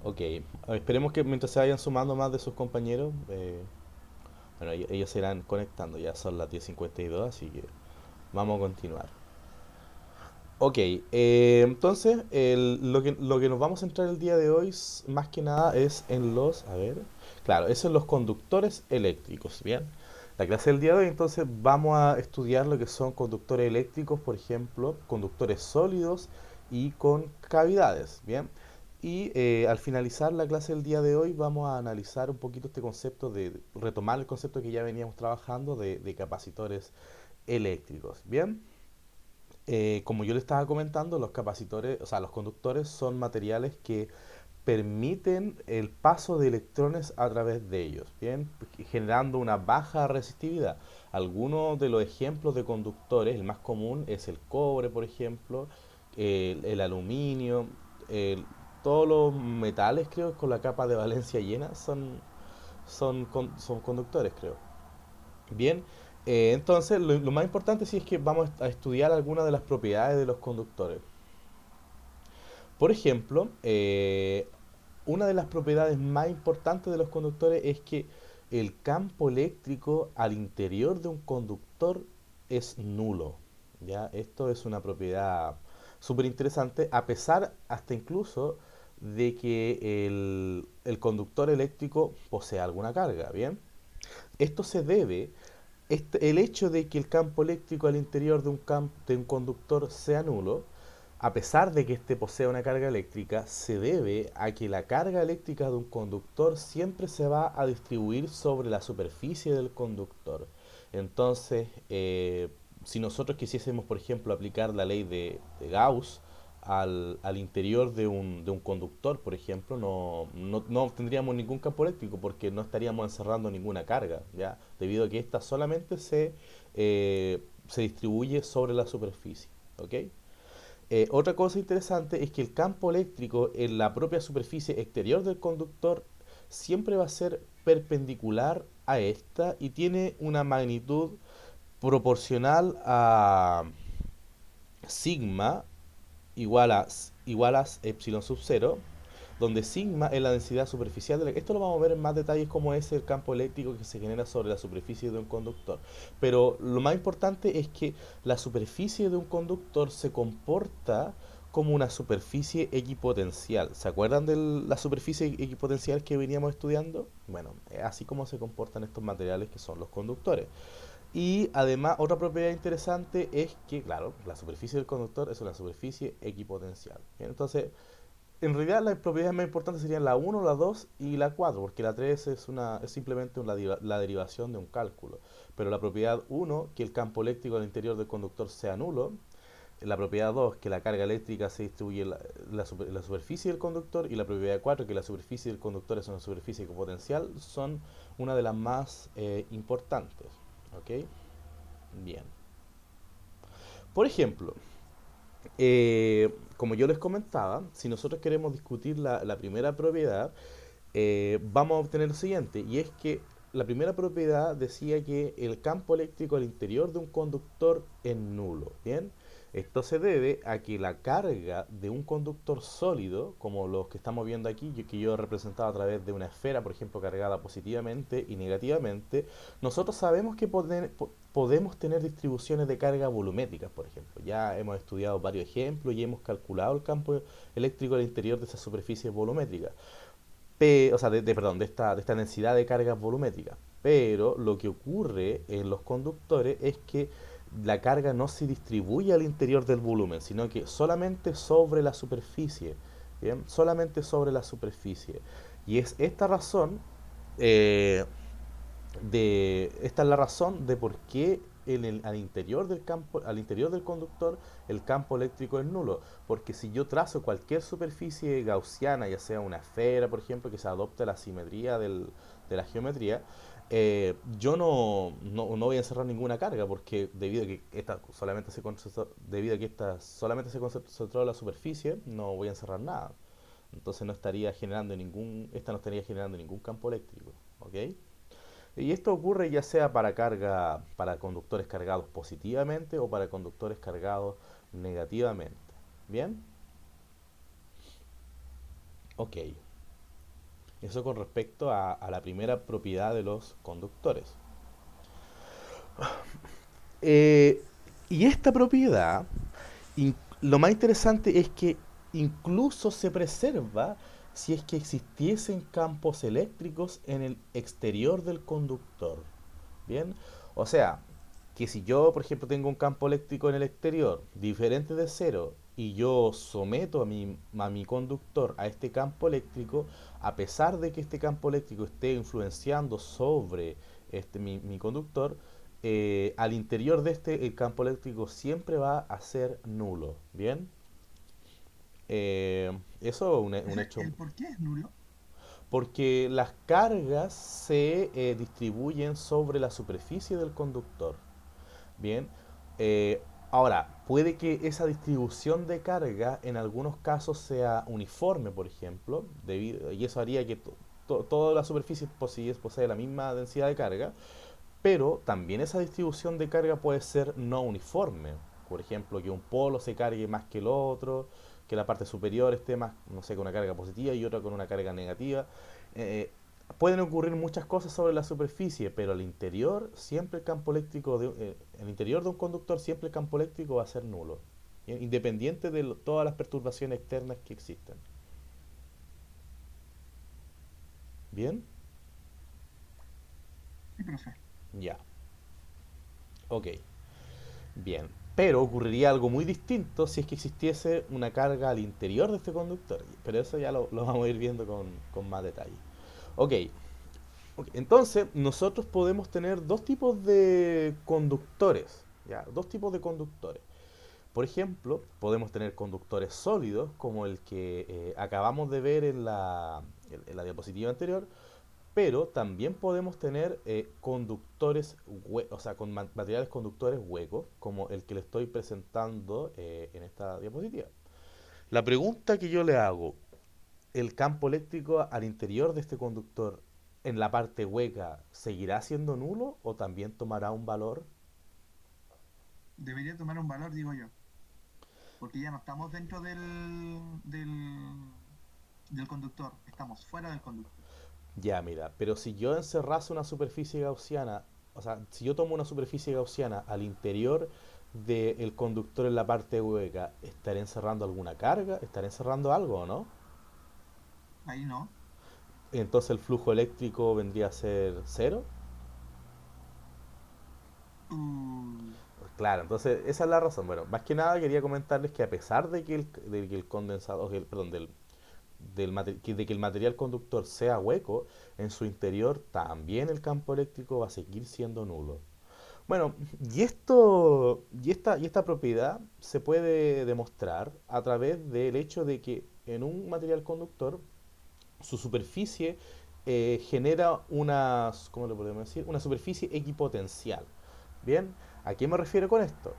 Ok, esperemos que mientras se vayan sumando más de sus compañeros, bueno, ellos se irán conectando, ya son las 10:52, así que vamos a continuar. Ok, entonces lo que nos vamos a centrar el día de hoy más que nada es en los, a ver, claro, es en los conductores eléctricos, ¿bien? La clase del día de hoy entonces vamos a estudiar lo que son conductores eléctricos, por ejemplo, conductores sólidos y con cavidades, ¿bien? Y al finalizar la clase del día de hoy vamos a analizar un poquito este concepto retomar el concepto que ya veníamos trabajando de capacitores eléctricos, ¿bien? Como yo le estaba comentando, los capacitores, o sea, los conductores son materiales que permiten el paso de electrones a través de ellos, ¿bien? Generando una baja resistividad. Algunos de los ejemplos de conductores, el más común es el cobre, por ejemplo, el aluminio, el- todos los metales, creo, con la capa de valencia llena son conductores, creo. Bien, entonces lo más importante sí es que vamos a estudiar algunas de las propiedades de los conductores. Por ejemplo, una de las propiedades más importantes de los conductores es que el campo eléctrico al interior de un conductor es nulo. ¿Ya? Esto es una propiedad súper interesante, a pesar hasta incluso de que el conductor eléctrico posea alguna carga. ¿Bien? Esto se debe el hecho de que el campo eléctrico al interior de un conductor sea nulo, a pesar de que éste posea una carga eléctrica, se debe a que la carga eléctrica de un conductor siempre se va a distribuir sobre la superficie del conductor. Entonces, si nosotros quisiésemos, por ejemplo, aplicar la ley de Gauss al interior de un conductor, por ejemplo, no tendríamos ningún campo eléctrico porque no estaríamos encerrando ninguna carga, ¿ya? Debido a que ésta solamente se distribuye sobre la superficie. ¿Ok? Otra cosa interesante es que el campo eléctrico en la propia superficie exterior del conductor siempre va a ser perpendicular a esta y tiene una magnitud proporcional a sigma igual a epsilon sub 0, donde sigma es la densidad superficial Esto lo vamos a ver en más detalles cómo es el campo eléctrico que se genera sobre la superficie de un conductor. Pero lo más importante es que la superficie de un conductor se comporta como una superficie equipotencial. ¿Se acuerdan de la superficie equipotencial que veníamos estudiando? Bueno, es así como se comportan estos materiales que son los conductores. Y además, otra propiedad interesante es que, claro, la superficie del conductor es una superficie equipotencial. Bien, entonces, en realidad las propiedades más importantes serían la uno, la 2 y la 4, porque la 3 es simplemente la derivación de un cálculo. Pero la propiedad uno, que el campo eléctrico al interior del conductor sea nulo; la propiedad 2, que la carga eléctrica se distribuye en la superficie del conductor; y la propiedad 4, que la superficie del conductor es una superficie equipotencial, son una de las más importantes. ¿Ok? Bien. Por ejemplo, como yo les comentaba, si nosotros queremos discutir la primera propiedad, vamos a obtener lo siguiente, y es que la primera propiedad decía que el campo eléctrico al interior de un conductor es nulo. Bien, esto se debe a que la carga de un conductor sólido, como los que estamos viendo aquí, que yo he representado a través de una esfera, por ejemplo, cargada positivamente y negativamente, nosotros sabemos que podemos tener distribuciones de carga volumétricas, por ejemplo. Ya hemos estudiado varios ejemplos y hemos calculado el campo eléctrico al interior de esas superficies volumétricas, o sea, perdón, de esta densidad de cargas volumétricas. Pero lo que ocurre en los conductores es que la carga no se distribuye al interior del volumen, sino que solamente sobre la superficie. ¿Bien? Solamente sobre la superficie. Y es esta razón esta es la razón de por qué al interior del conductor, el campo eléctrico es nulo. Porque si yo trazo cualquier superficie gaussiana, ya sea una esfera, por ejemplo, que se adopte la simetría de la geometría, yo no voy a encerrar ninguna carga, porque debido a que esta solamente se concentró en la superficie, no voy a encerrar nada. Entonces esta no estaría generando ningún campo eléctrico. ¿Ok? Y esto ocurre ya sea para conductores cargados positivamente o para conductores cargados negativamente. ¿Bien? Ok. Eso con respecto a la primera propiedad de los conductores. Eh, y esta propiedad, lo más interesante es que incluso se preserva si es que existiesen campos eléctricos en el exterior del conductor. Bien, o sea, que si yo, por ejemplo, tengo un campo eléctrico en el exterior diferente de cero y yo someto a mi conductor a este campo eléctrico, a pesar de que este campo eléctrico esté influenciando sobre mi conductor, al interior de este el campo eléctrico siempre va a ser nulo. Bien, eso es un hecho ¿El por qué es nulo? porque las cargas se distribuyen sobre la superficie del conductor. Bien, ahora, puede que esa distribución de carga en algunos casos sea uniforme, por ejemplo, y eso haría que toda la superficie posee la misma densidad de carga, pero también esa distribución de carga puede ser no uniforme. Por ejemplo, que un polo se cargue más que el otro, que la parte superior esté más, no sé, con una carga positiva y otra con una carga negativa. Eh, Pueden ocurrir muchas cosas sobre la superficie, pero al interior siempre el campo eléctrico, el interior de un conductor siempre el campo eléctrico va a ser nulo, independiente de todas las perturbaciones externas que existen. ¿Bien? Sí, profe. Ya. Ok. Bien, pero ocurriría algo muy distinto si es que existiese una carga al interior de este conductor. Pero eso ya lo vamos a ir viendo con más detalle. Ok, ok, entonces nosotros podemos tener dos tipos de conductores. ¿Ya? Dos tipos de conductores. Por ejemplo, podemos tener conductores sólidos, como el que acabamos de ver en la diapositiva anterior, pero también podemos tener conductores, o sea, con materiales conductores huecos, como el que le estoy presentando en esta diapositiva. La pregunta que yo le hago, ¿el campo eléctrico al interior de este conductor en la parte hueca seguirá siendo nulo o también tomará un valor? Debería tomar un valor, digo yo, porque ya no estamos dentro del conductor, estamos fuera del conductor. Ya, mira, pero si yo encerrase una superficie gaussiana, o sea, si yo tomo una superficie gaussiana al interior del conductor en la parte hueca, ¿estaré encerrando alguna carga? ¿Estaré encerrando algo o no? Ahí no. Entonces el flujo eléctrico vendría a ser cero. Uh, Claro, entonces esa es la razón. Bueno, más que nada quería comentarles que a pesar de que el condensador, perdón, de que el material conductor sea hueco, en su interior también el campo eléctrico va a seguir siendo nulo. Bueno, y esta propiedad se puede demostrar a través del hecho de que en un material conductor su superficie genera ¿cómo le podemos decir? Una superficie equipotencial. Bien, ¿a qué me refiero con esto?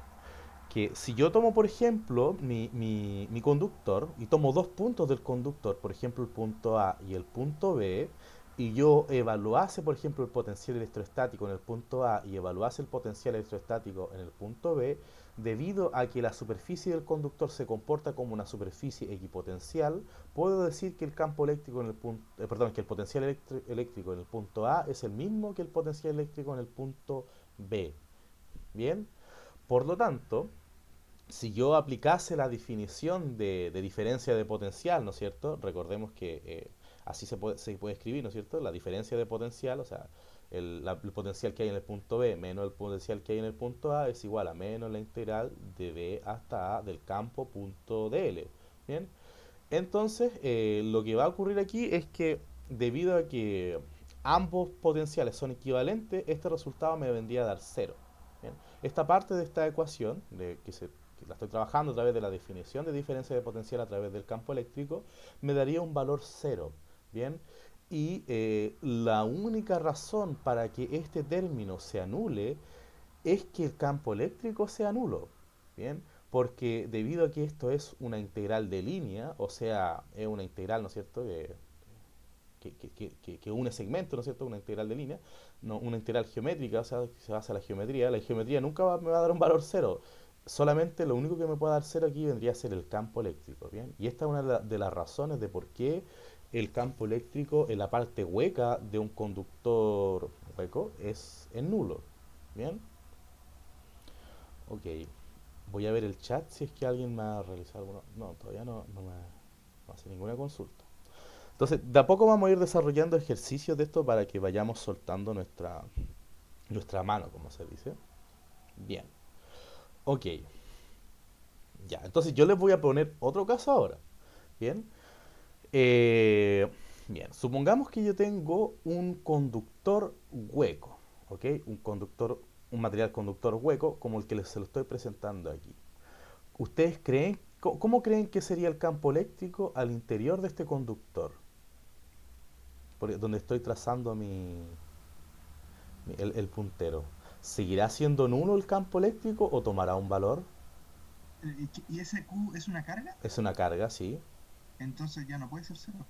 Que si yo tomo, por ejemplo, mi conductor y tomo dos puntos del conductor, por ejemplo, el punto A y el punto B, y yo evaluase, por ejemplo, el potencial electrostático en el punto A y evaluase el potencial electrostático en el punto B, debido a que la superficie del conductor se comporta como una superficie equipotencial, puedo decir que el campo eléctrico en el punto, perdón, que el potencial eléctrico en el punto A es el mismo que el potencial eléctrico en el punto B. Bien, por lo tanto, si yo aplicase la definición de diferencia de potencial, ¿no es cierto? Recordemos que así se puede escribir, ¿no es cierto? La diferencia de potencial, o sea, el potencial que hay en el punto B menos el potencial que hay en el punto A es igual a menos la integral de B hasta A del campo punto dl. ¿Bien? Entonces, lo que va a ocurrir aquí es que debido a que ambos potenciales son equivalentes, este resultado me vendría a dar cero. ¿Bien? Esta parte de esta ecuación, que la estoy trabajando a través de la definición de diferencia de potencial a través del campo eléctrico, me daría un valor cero. ¿Bien? Y la única razón para que este término se anule es que el campo eléctrico sea nulo. ¿Bien? Porque debido a que esto es una integral de línea, o sea, es una integral, ¿no es cierto?, que une segmentos, ¿no es cierto?, una integral de línea, no, una integral geométrica, o sea, que se basa en la geometría nunca me va a dar un valor cero. Solamente lo único que me puede dar cero aquí vendría a ser el campo eléctrico, ¿bien? Y esta es una de las razones de por qué el campo eléctrico en la parte hueca de un conductor hueco es nulo. ¿Bien? Ok. Voy a ver el chat si es que alguien me ha realizado alguna... No, todavía no hace ninguna consulta. Entonces, de a poco vamos a ir desarrollando ejercicios de esto para que vayamos soltando nuestra mano, como se dice. Bien. Ok. Ya. Entonces yo les voy a poner otro caso ahora. Bien. Eh, bien. Supongamos que yo tengo un conductor hueco. ¿Ok? Un material conductor hueco como el que se lo estoy presentando aquí. ¿Ustedes creen, cómo creen que sería el campo eléctrico al interior de este conductor? Donde estoy trazando el puntero. ¿Seguirá siendo nulo el campo eléctrico o tomará un valor? Y ese Q es una carga, Es una carga, sí. entonces ya no puede ser cero.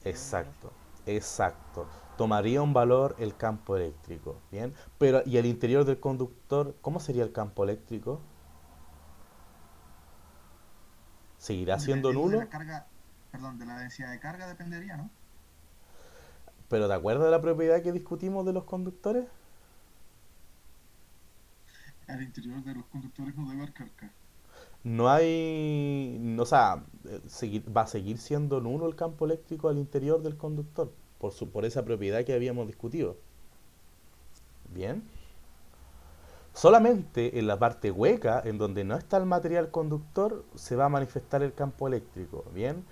Exacto, exacto. Tomaría un valor el campo eléctrico, ¿bien? Pero, ¿y el interior del conductor, cómo sería el campo eléctrico? ¿Seguirá siendo Dependiendo de nulo? la carga, perdón, de la densidad de carga dependería, ¿no? ¿Pero de acuerdo a la propiedad que discutimos de los conductores? Al interior de los conductores no debe haber carga. No hay, o sea, va a seguir siendo nulo el campo eléctrico al interior del conductor, por esa propiedad que habíamos discutido. Bien. Solamente en la parte hueca, en donde no está el material conductor, se va a manifestar el campo eléctrico. Bien.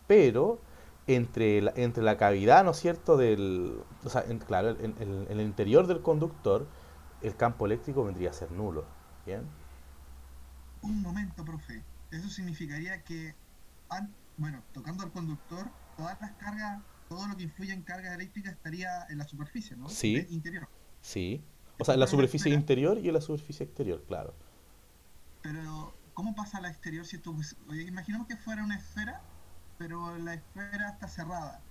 Pero entre la cavidad, ¿no es cierto? O sea, claro, en el interior del conductor, el campo eléctrico vendría a ser nulo. Bien. Un momento, profe. Eso significaría que, bueno, tocando al conductor, todas las cargas, todo lo que influye en cargas eléctricas estaría en la superficie, ¿no? De Sí, interior. sí. O Esto sea, en la fuera una superficie esfera, interior y en la superficie exterior, claro. pero ¿cómo pasa a la exterior si esto, oye, imaginemos que fuera una esfera, pero la esfera está cerrada?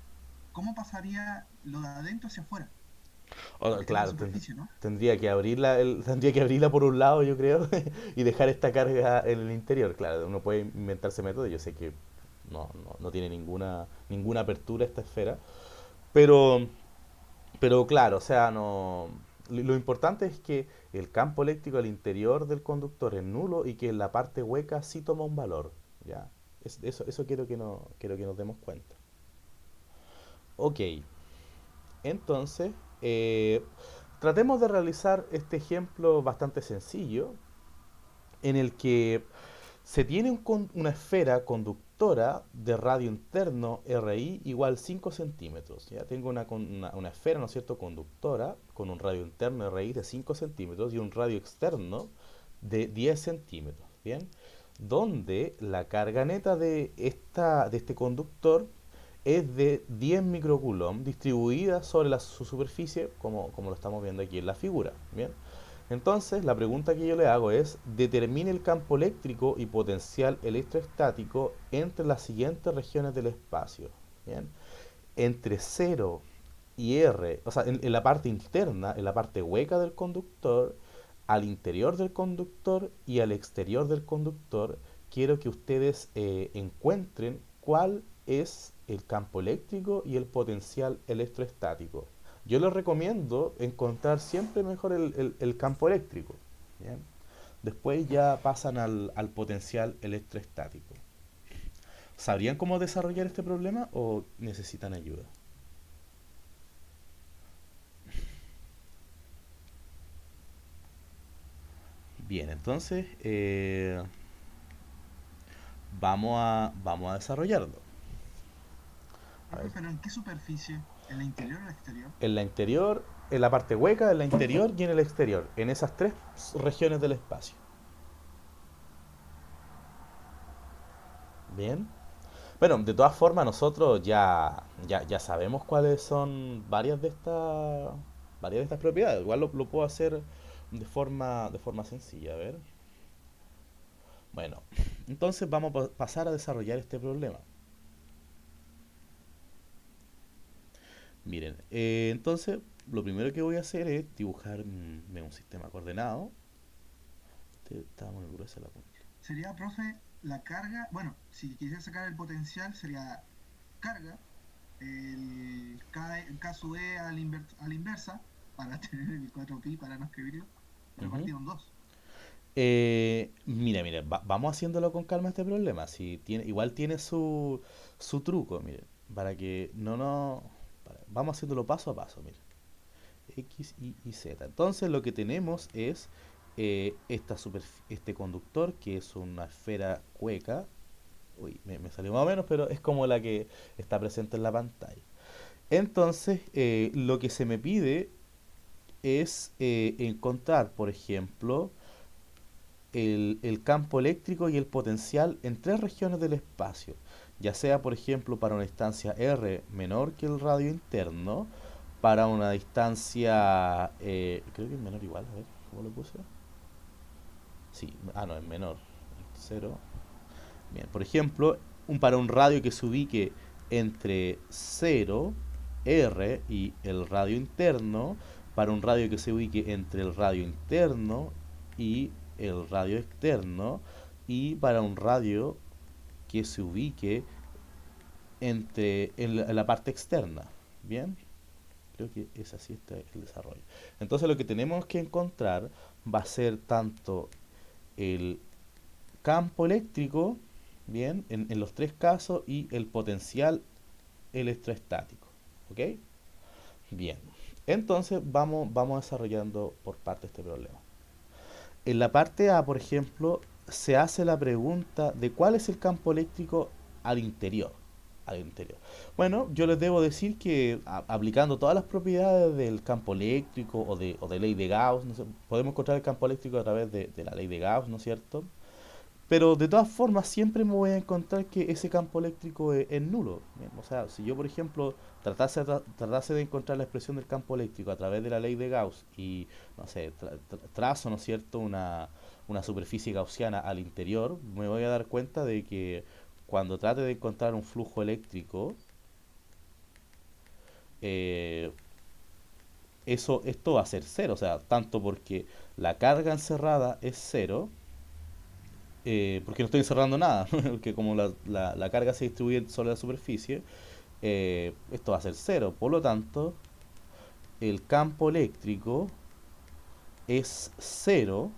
¿Cómo pasaría lo de adentro hacia afuera? Porque está en la Claro, superficie, ¿no? tendría que abrirla por un lado, yo creo, y dejar esta carga en el interior. Claro, uno puede inventarse métodos, yo sé que no tiene ninguna apertura esta esfera, pero, pero claro, o sea, no. Lo importante es que el campo eléctrico al interior del conductor es nulo y que en la parte hueca sí toma un valor. ¿Ya? Eso quiero que nos demos cuenta. Ok, entonces, tratemos de realizar este ejemplo bastante sencillo en el que se tiene una esfera conductora de radio interno RI igual 5 centímetros. Ya tengo una esfera, ¿no es cierto?, conductora con un radio interno RI de 5 centímetros y un radio externo de 10 centímetros. Bien, donde la carga neta de este conductor es de 10 microcoulomb distribuida sobre su superficie, como lo estamos viendo aquí en la figura. Bien, entonces, la pregunta que yo le hago es, determine el campo eléctrico y potencial electrostático entre las siguientes regiones del espacio. ¿Bien? Entre 0 y R, o sea, en la parte interna, en la parte hueca del conductor, al interior del conductor y al exterior del conductor, quiero que ustedes encuentren cuál es el campo eléctrico y el potencial electrostático. Yo les recomiendo encontrar siempre mejor el campo eléctrico. ¿Bien? Después ya pasan al potencial electrostático. ¿Sabrían cómo desarrollar este problema o necesitan ayuda? Bien, entonces vamos a desarrollarlo. A ver, Profe, pero ¿en qué superficie? ¿En la interior o en la exterior? en la interior, en la parte hueca, en la interior y en el exterior, en esas tres regiones del espacio. Bien. Bueno, de todas formas nosotros ya sabemos cuáles son varias de estas propiedades. Igual lo puedo hacer de forma sencilla. A ver. Bueno, entonces vamos a pasar a desarrollar este problema. Miren, entonces lo primero que voy a hacer es dibujar un sistema coordenado. Está muy gruesa la punta. Sería, profe, la carga, bueno, si quisiera sacar el potencial sería carga K sub E a la inversa, para tener el 4pi, para no escribirlo, pero Ujú. partido en dos. Mira, vamos haciéndolo con calma este problema. Si tiene, igual tiene su truco, miren, para que no. Vamos haciéndolo paso a paso, miren. X, Y Z. Entonces lo que tenemos es este conductor, que es una esfera cueca. Uy, me salió más o menos, pero es como la que está presente en la pantalla. Entonces, lo que se me pide es encontrar, por ejemplo, el campo eléctrico y el potencial en tres regiones del espacio, ya sea por ejemplo para una distancia r menor que el radio interno, para una distancia, creo que es menor igual, a ver, ¿cómo lo puse? Sí, no, es menor, cero. Bien, por ejemplo, para un radio que se ubique entre cero r y el radio interno, para un radio que se ubique entre el radio interno y el radio externo, y para un radio que se ubique en la parte externa. Bien, creo que es así el desarrollo. Entonces lo que tenemos que encontrar va a ser tanto el campo eléctrico, bien, en los tres casos, y el potencial electroestático. ¿Ok? Bien. Entonces vamos desarrollando por parte este problema. En la parte A, por ejemplo, se hace la pregunta de cuál es el campo eléctrico al interior. Al interior. Bueno, yo les debo decir que aplicando todas las propiedades del campo eléctrico o de ley de Gauss, ¿no sé? Podemos encontrar el campo eléctrico a través de la ley de Gauss, ¿no es cierto? Pero de todas formas, siempre me voy a encontrar que ese campo eléctrico es nulo. Bien, o sea, si yo, por ejemplo, tratase de encontrar la expresión del campo eléctrico a través de la ley de Gauss y, no sé, trazo, ¿no es cierto?, una superficie gaussiana al interior, me voy a dar cuenta de que cuando trate de encontrar un flujo eléctrico, eh, esto va a ser cero. O sea, tanto porque la carga encerrada es cero, porque no estoy encerrando nada, porque como la carga se distribuye sobre la superficie, esto va a ser cero. Por lo tanto, el campo eléctrico es cero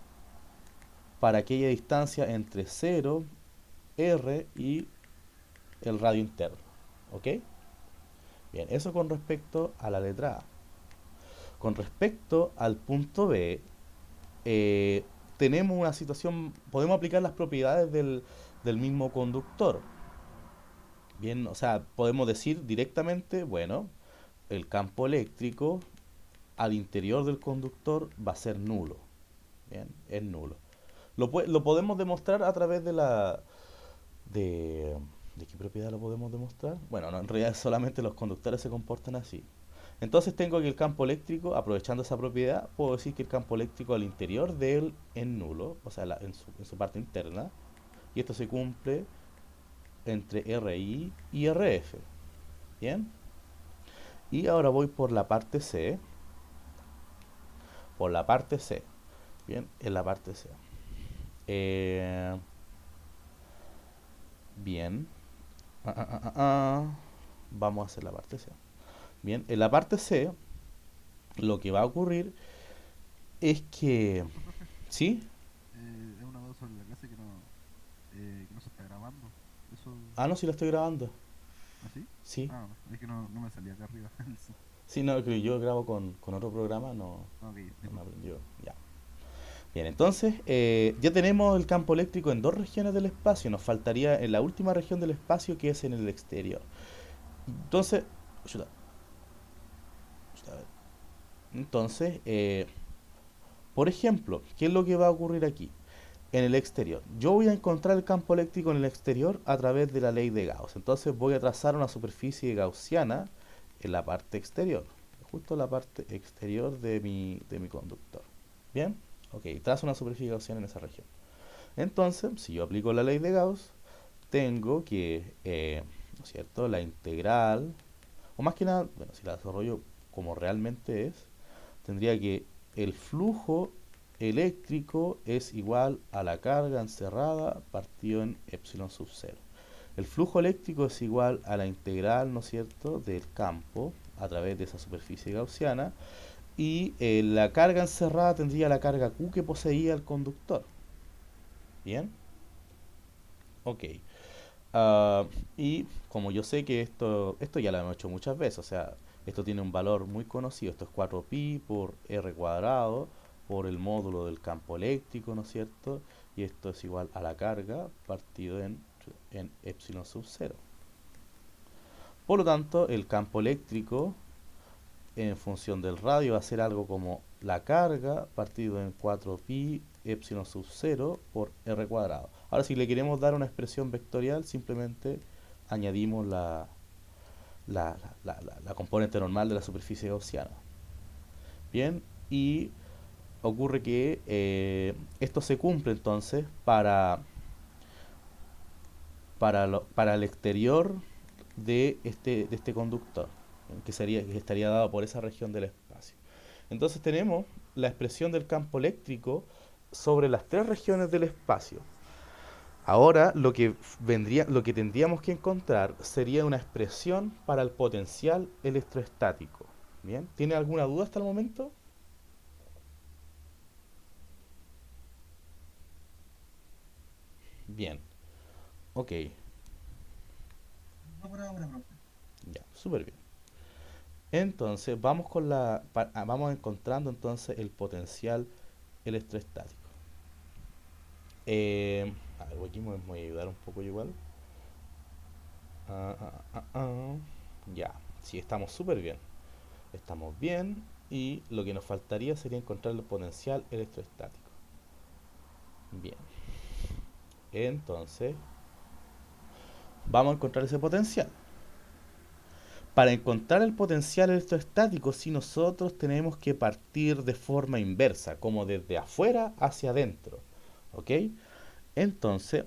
para aquella distancia entre cero r y el radio interno. ¿Ok? Bien, eso con respecto a la letra A. Con respecto al punto B, eh, tenemos una situación, podemos aplicar las propiedades del mismo conductor. Bien, o sea, podemos decir directamente, bueno, el campo eléctrico al interior del conductor va a ser nulo. Bien, es nulo. Lo podemos demostrar a través de... ¿De qué propiedad lo podemos demostrar? Bueno, no, en realidad solamente los conductores se comportan así. Entonces tengo que el campo eléctrico, aprovechando esa propiedad, puedo decir que el campo eléctrico al interior de él es nulo, o sea, en su parte interna, y esto se cumple entre RI y RF. Bien, y ahora voy por la parte C. Por la parte C. Bien, en la parte C. Eh, bien. Ah, ah, ah, ah, ah. Vamos a hacer la parte C. Bien, en la parte C, lo que va a ocurrir es que... Disculpe, profe. ¿Sí? Es una duda sobre la clase que no se está grabando. Eso. No, sí la estoy grabando. ¿Así? Sí. Ah, no, es que no me salía acá arriba. Sí. Sí, no, que yo grabo con otro programa, Ok, no me disculpe. aprendió. Ya. Bien, entonces ya tenemos el campo eléctrico en dos regiones del espacio. Nos faltaría en la última región del espacio, que es en el exterior. Entonces, chuta, chuta, a ver. Entonces, por ejemplo, ¿qué es lo que va a ocurrir aquí? En el exterior. Yo voy a encontrar el campo eléctrico en el exterior a través de la ley de Gauss. Entonces voy a trazar una superficie gaussiana en la parte exterior. Justo la parte exterior de mi conductor. ¿Bien? Ok, trazo una superficie gaussiana en esa región. Entonces, si yo aplico la ley de Gauss, tengo que, ¿no es cierto? La integral, o más que nada, bueno, si la desarrollo como realmente es, tendría que el flujo eléctrico es igual a la carga encerrada partido en epsilon sub 0. El flujo eléctrico es igual a la integral, ¿no es cierto?, del campo a través de esa superficie gaussiana, y la carga encerrada tendría la carga Q que poseía el conductor. ¿Bien? Ok. Ah, y como yo sé que esto ya lo hemos hecho muchas veces, o sea, esto tiene un valor muy conocido, esto es 4pi por r cuadrado por el módulo del campo eléctrico, ¿no es cierto? Y esto es igual a la carga partido en epsilon sub 0. Por lo tanto, el campo eléctrico en función del radio va a ser algo como la carga partido en 4pi epsilon sub 0 por r cuadrado. Ahora, si le queremos dar una expresión vectorial, simplemente añadimos la componente normal de la superficie gaussiana. Bien, y ocurre que esto se cumple entonces para el exterior de este conductor, que estaría dado por esa región del espacio. Entonces tenemos la expresión del campo eléctrico sobre las tres regiones del espacio. Ahora lo que tendríamos que encontrar sería una expresión para el potencial electroestático. ¿Bien? ¿Tiene alguna duda hasta el momento? Bien, ok, No por ahora, profe. ya, súper bien. Entonces vamos encontrando entonces el potencial electroestático. A ver, aquí me voy a ayudar un poco igual. Ah, ah, ah, ah. Ya, sí, estamos súper bien. Estamos bien y lo que nos faltaría sería encontrar el potencial electroestático. Bien, entonces vamos a encontrar ese potencial. Para encontrar el potencial electroestático, si nosotros tenemos que partir de forma inversa, como desde afuera hacia adentro. ¿Ok? Entonces,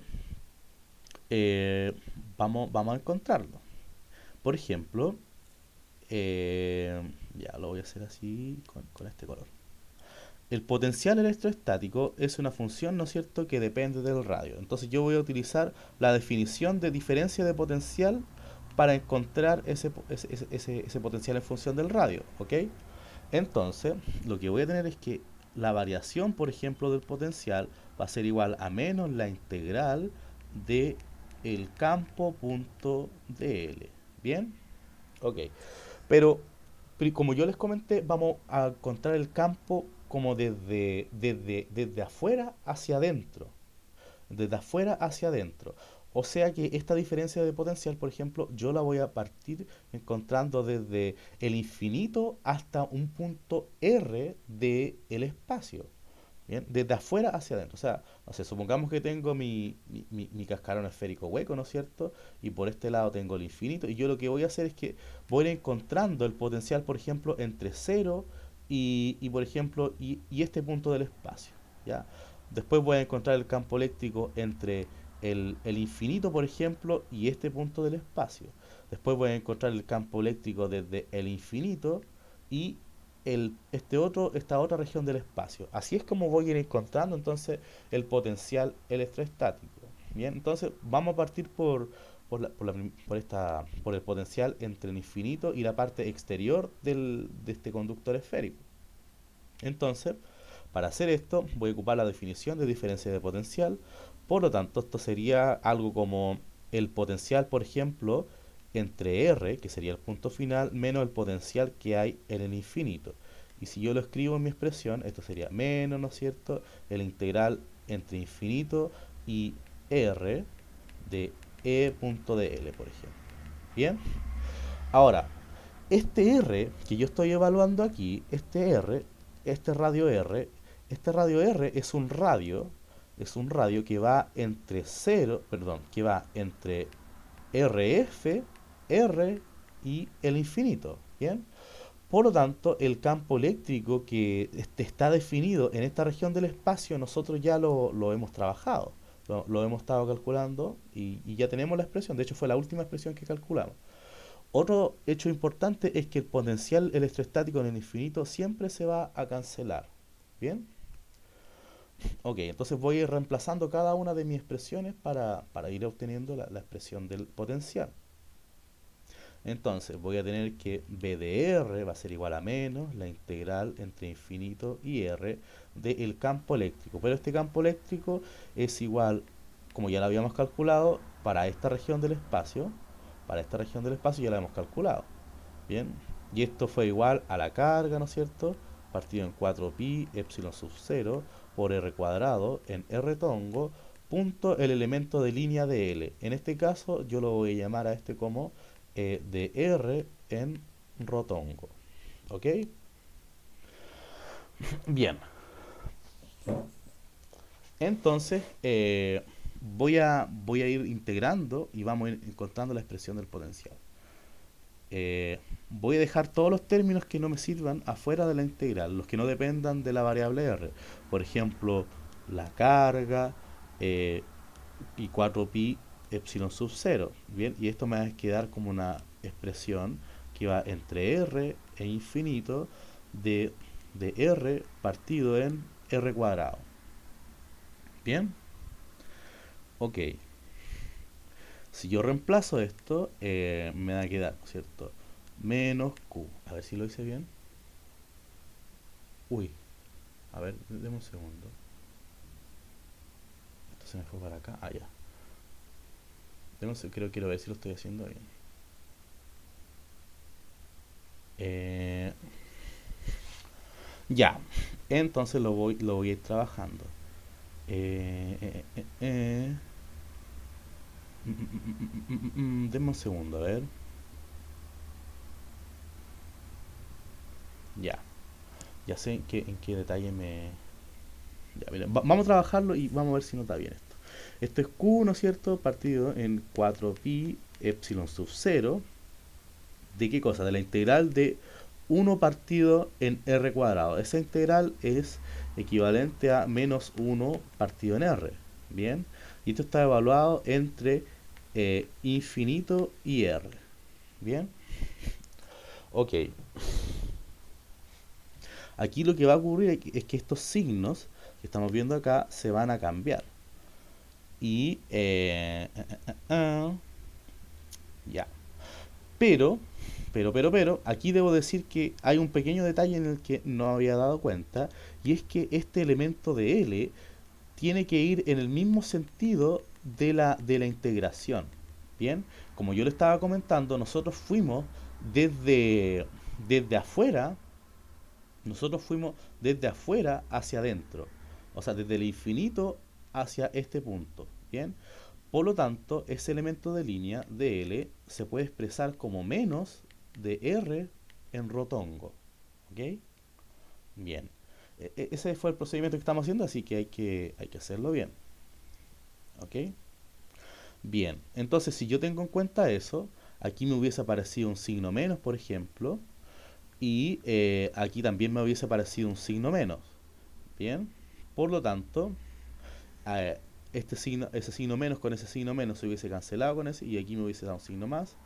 eh, vamos a encontrarlo. Por ejemplo, ya lo voy a hacer así con este color. El potencial electroestático es una función, ¿no es cierto?, que depende del radio. Entonces yo voy a utilizar la definición de diferencia de potencial para encontrar ese potencial en función del radio, ¿ok? Entonces, lo que voy a tener es que la variación, por ejemplo, del potencial va a ser igual a menos la integral de el campo punto dl. ¿Bien? Ok. Pero como yo les comenté, vamos a encontrar el campo como desde afuera hacia adentro. Desde afuera hacia adentro. O sea que esta diferencia de potencial, por ejemplo, yo la voy a partir encontrando desde el infinito hasta un punto R del espacio. Bien, desde afuera hacia adentro. O sea, no sé, supongamos que tengo mi cascarón esférico hueco, ¿no es cierto? Y por este lado tengo el infinito. Y yo lo que voy a hacer es que voy a ir encontrando el potencial, por ejemplo, entre cero por ejemplo, y este punto del espacio. ¿Ya? Después voy a encontrar el campo eléctrico entre el infinito, por ejemplo, y este punto del espacio. Después voy a encontrar el campo eléctrico desde el infinito y esta otra región del espacio. Así es como voy a ir encontrando entonces el potencial electroestático. Bien, entonces vamos a partir por el potencial entre el infinito y la parte exterior de este conductor esférico. Entonces, para hacer esto, voy a ocupar la definición de diferencia de potencial. Por lo tanto, esto sería algo como el potencial, por ejemplo, entre R, que sería el punto final, menos el potencial que hay en el infinito. Y si yo lo escribo en mi expresión, esto sería menos, ¿no es cierto?, el integral entre infinito y R de E punto de L, por ejemplo. Bien, ahora, este R que yo estoy evaluando aquí, este radio R es un radio que va entre que va entre RF, R y el infinito, ¿bien? Por lo tanto, el campo eléctrico que está definido en esta región del espacio, nosotros ya lo hemos trabajado, lo hemos estado calculando y ya tenemos la expresión, de hecho fue la última expresión que calculamos. Otro hecho importante es que el potencial electroestático en el infinito siempre se va a cancelar. ¿Bien? Ok, entonces voy a ir reemplazando cada una de mis expresiones para ir obteniendo la expresión del potencial. Entonces voy a tener que b de r va a ser igual a menos la integral entre infinito y r del campo eléctrico. Pero este campo eléctrico es igual, como ya lo habíamos calculado, para esta región del espacio. Para esta región del espacio ya la hemos calculado. Bien, y esto fue igual a la carga, ¿no es cierto? Partido en 4pi epsilon sub 0 por r cuadrado en r tongo punto el elemento de línea de L. En este caso yo lo voy a llamar a este como de R en rotongo. ¿Ok? Bien. Entonces voy a ir integrando y vamos a ir encontrando la expresión del potencial. Voy a dejar todos los términos que no me sirvan afuera de la integral, los que no dependan de la variable r. Por ejemplo, la carga pi 4pi epsilon sub 0. Bien, y esto me va a quedar como una expresión que va entre r e infinito de r partido en r cuadrado. Bien, ok. Si yo reemplazo esto, me va a quedar, ¿cierto? Menos q. A ver si lo hice bien. Uy, a ver, déme un segundo. Esto se me fue para acá. Ah, ya. Quiero ver si lo estoy haciendo bien. Ya, entonces lo voy a ir trabajando. Eh, eh, eh, eh. Denme un segundo, a ver. Ya, ya sé en qué detalle me... Ya, miren, vamos a trabajarlo y vamos a ver si nota bien esto. Esto es Q, ¿no es cierto? Partido en 4pi epsilon sub 0. ¿De qué cosa? De la integral de 1 partido en r cuadrado. Esa integral es equivalente a menos 1 partido en r. Bien. Y esto está evaluado entre infinito y r. Bien. Ok. Aquí lo que va a ocurrir es que estos signos que estamos viendo acá se van a cambiar. Y ya. Pero, pero, aquí debo decir que hay un pequeño detalle en el que no había dado cuenta, y es que este elemento de L tiene que ir en el mismo sentido de la integración. Bien, como yo le estaba comentando, nosotros fuimos desde afuera, nosotros fuimos desde afuera hacia adentro, o sea, desde el infinito hacia este punto. Bien, por lo tanto, ese elemento de línea de L se puede expresar como menos de R en rotongo. ¿Ok? Bien. Ese fue el procedimiento que estamos haciendo, así que hay que hacerlo bien. ¿Ok? Bien. Entonces, si yo tengo en cuenta eso, aquí me hubiese aparecido un signo menos, por ejemplo, y aquí también me hubiese aparecido un signo menos. Bien. Por lo tanto, eh, ese signo menos con ese signo menos se hubiese cancelado con ese, y aquí me hubiese dado un signo más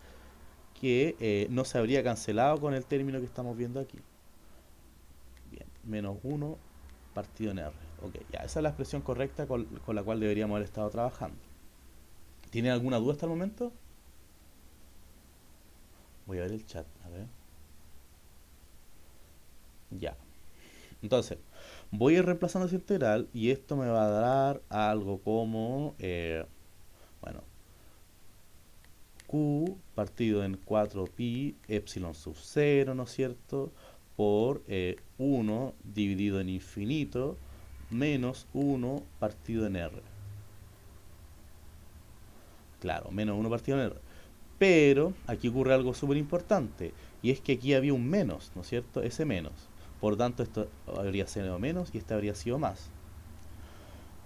que no se habría cancelado con el término que estamos viendo aquí. Bien, menos 1 partido en R. Ok, ya, esa es la expresión correcta con la cual deberíamos haber estado trabajando. ¿Tienen alguna duda hasta el momento? Voy a ver el chat, a ver. Ya. Entonces, voy a ir reemplazando esa integral y esto me va a dar algo como, bueno, Q partido en 4pi epsilon sub 0, ¿no es cierto? Por 1 dividido en infinito menos 1 partido en R. Claro, menos 1 partido en R. Pero aquí ocurre algo súper importante, y es que aquí había un menos, ¿no es cierto? Ese menos. Por tanto, esto habría sido menos y este habría sido más.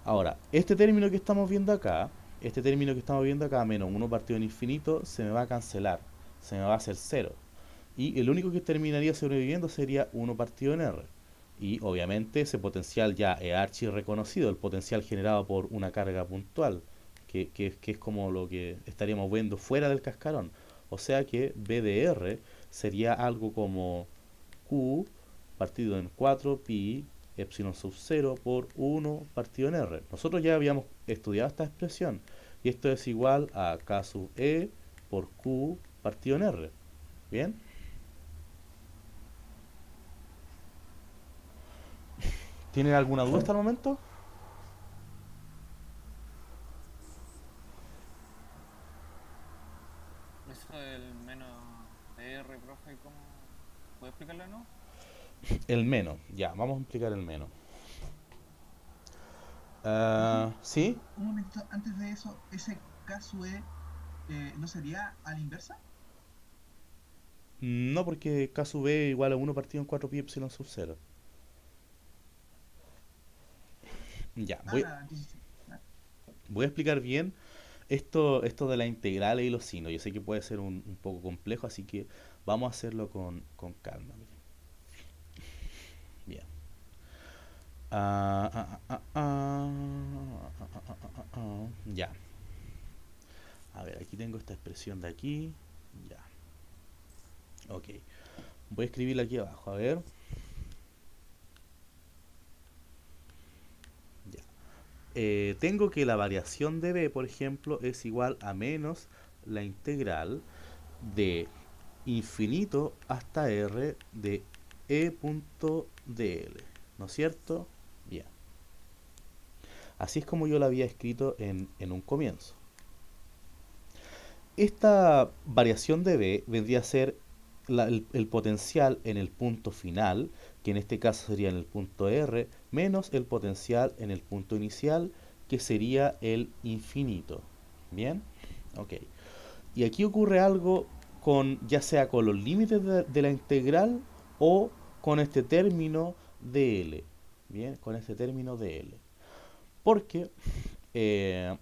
Ahora, este término que estamos viendo acá, menos 1 partido en infinito, se me va a cancelar, se me va a hacer 0. Y el único que terminaría sobreviviendo sería 1 partido en R. Y obviamente ese potencial ya es archi reconocido, el potencial generado por una carga puntual, que es como lo que estaríamos viendo fuera del cascarón. O sea que B de R sería algo como Q partido en 4pi epsilon sub 0 por 1 partido en R. Nosotros ya habíamos estudiado esta expresión y esto es igual a K sub E por Q partido en R. ¿Bien? ¿Tienen alguna duda hasta el momento? Eso del menos de R, profe, ¿cómo? ¿Puede explicarlo, no? El menos, ya, vamos a explicar el menos. Profe, ¿Sí? un momento, antes de eso, ese caso E, ¿no sería a la inversa? No, porque K sub E igual a 1 partido en 4 pi epsilon sub 0. Ya, Entonces sí. Ah, voy a explicar bien esto de la integral y los signos. Yo sé que puede ser un poco complejo, así que vamos a hacerlo con calma. Bien. Ya. A ver, aquí tengo esta expresión de aquí. Ya. Ok. Voy a escribirla aquí abajo. A ver. Ya. Tengo que la variación de b, por ejemplo, es igual a menos la integral de infinito hasta r de e punto dl. ¿No es cierto? Bien. Así es como yo la había escrito en un comienzo. Esta variación de b vendría a ser el potencial en el punto final, que en este caso sería en el punto r, menos el potencial en el punto inicial, que sería el infinito. ¿Bien? Ok. Y aquí ocurre algo con, ya sea con los límites de la integral o con este término de L. Bien, con este término de L. Porque, eh,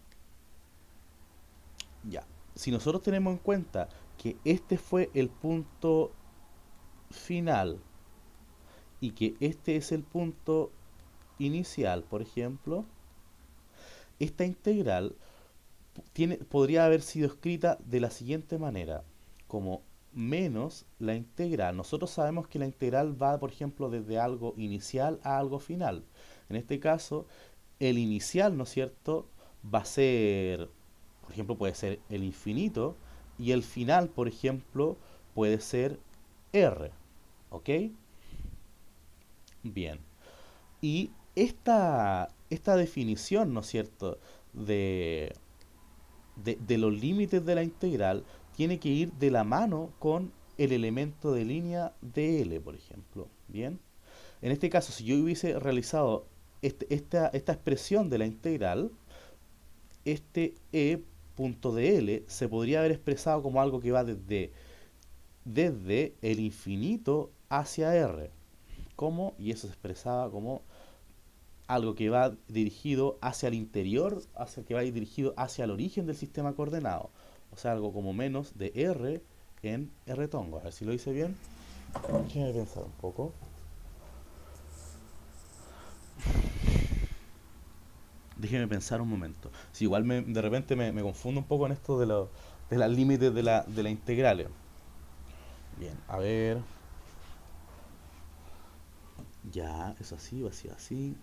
ya, si nosotros tenemos en cuenta que este fue el punto final y que este es el punto inicial, por ejemplo, esta integral podría haber sido escrita de la siguiente manera, como menos la integral. Nosotros sabemos que la integral va, por ejemplo, desde algo inicial a algo final. En este caso, el inicial, ¿no es cierto?, va a ser, por ejemplo, puede ser el infinito y el final, por ejemplo, puede ser r. ¿Ok? Bien. Y esta definición, ¿no es cierto?, de, de los límites de la integral tiene que ir de la mano con el elemento de línea de L, por ejemplo. Bien. En este caso, si yo hubiese realizado esta expresión de la integral, este e punto de L se podría haber expresado como algo que va desde el infinito hacia R. ¿Cómo? Y eso se expresaba como algo que va dirigido hacia el interior, hacia que va dirigido hacia el origen del sistema coordenado. O sea, algo como menos de R en R tongo. A ver si lo hice bien. Déjame pensar un poco. Déjeme pensar un momento. Si igual de repente me confundo un poco en esto de las límites de la integrales. Bien, a ver. Ya, es así, va a ser así.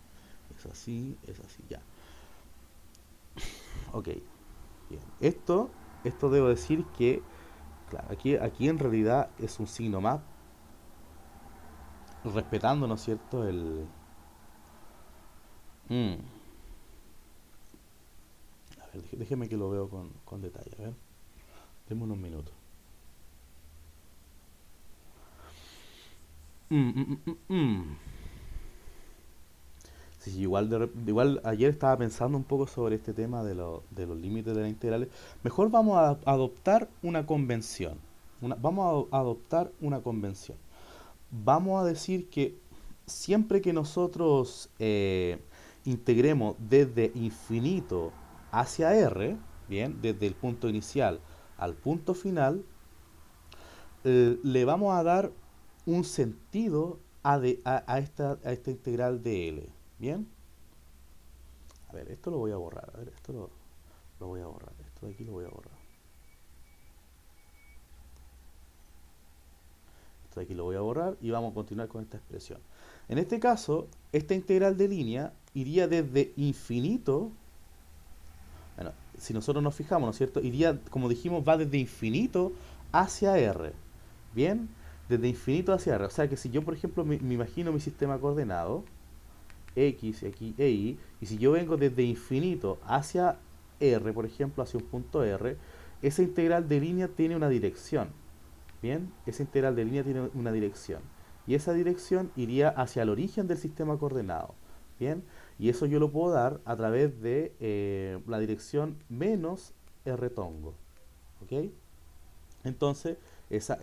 Es así, ya. Ok, bien. Esto debo decir que, claro, aquí en realidad es un signo más, respetando, ¿no es cierto? Mm, a ver, déjeme que lo veo con detalle, a ver. Deme unos minutos. Mm, mm, mm, mm, mm. Sí, sí, igual ayer estaba pensando un poco sobre este tema de los límites de las integrales. Mejor vamos a adoptar una convención. Vamos a adoptar una convención. Vamos a decir que siempre que nosotros integremos desde infinito hacia R, bien, desde el punto inicial al punto final, le vamos a dar un sentido a esta integral de L. Bien, a ver, esto lo voy a borrar. A ver, esto lo voy a borrar. Esto de aquí lo voy a borrar. Entonces aquí lo voy a borrar y vamos a continuar con esta expresión. En este caso, esta integral de línea iría desde infinito. Bueno, si nosotros nos fijamos, ¿no es cierto? Iría, como dijimos, va desde infinito hacia R. ¿Bien? Desde infinito hacia R. O sea que si yo, por ejemplo, me imagino mi sistema coordenado, X y aquí e Y, y si yo vengo desde infinito hacia R, por ejemplo, hacia un punto R, esa integral de línea tiene una dirección. ¿Bien? Esa integral de línea tiene una dirección. Y esa dirección iría hacia el origen del sistema coordenado. ¿Bien? Y eso yo lo puedo dar a través de la dirección menos R tongo. ¿Ok? Entonces, ese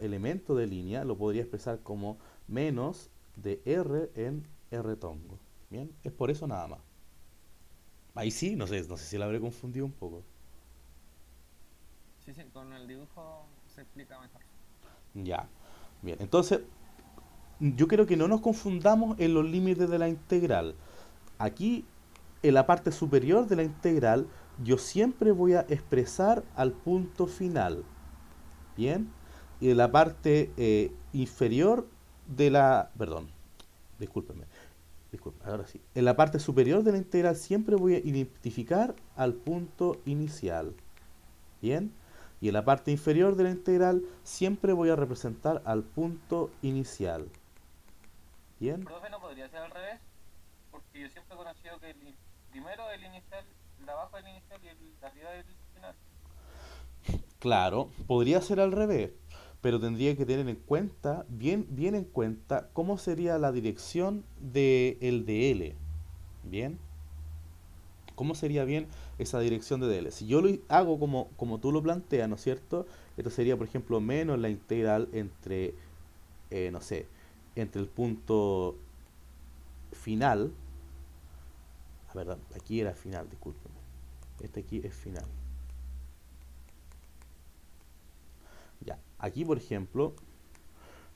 elemento de línea lo podría expresar como menos de R en R tongo. ¿Bien? Es por eso nada más. Ahí sí, no sé si la habré confundido un poco. Sí, sí, con el dibujo se explica mejor. Ya. Bien, entonces yo creo que no nos confundamos en los límites de la integral. Aquí, en la parte superior de la integral, yo siempre voy a expresar al punto final. ¿Bien? Y en la parte inferior de la... Perdón, discúlpenme. Disculpe, ahora sí. En la parte superior de la integral siempre voy a identificar al punto inicial. ¿Bien? Y en la parte inferior de la integral siempre voy a representar al punto inicial. ¿Bien? Profe, ¿no podría ser al revés? Porque yo siempre he conocido que primero el inicial, el de abajo del inicial y el de arriba del final. Claro, podría ser al revés, pero tendría que tener en cuenta, bien en cuenta, cómo sería la dirección de el DL. ¿Bien? ¿Cómo sería bien esa dirección de DL? Si yo lo hago como tú lo planteas, ¿no es cierto? Esto sería, por ejemplo, menos la integral entre, no sé, entre el punto final. A ver, aquí era final, discúlpeme. Este aquí es final. Ya, aquí, por ejemplo,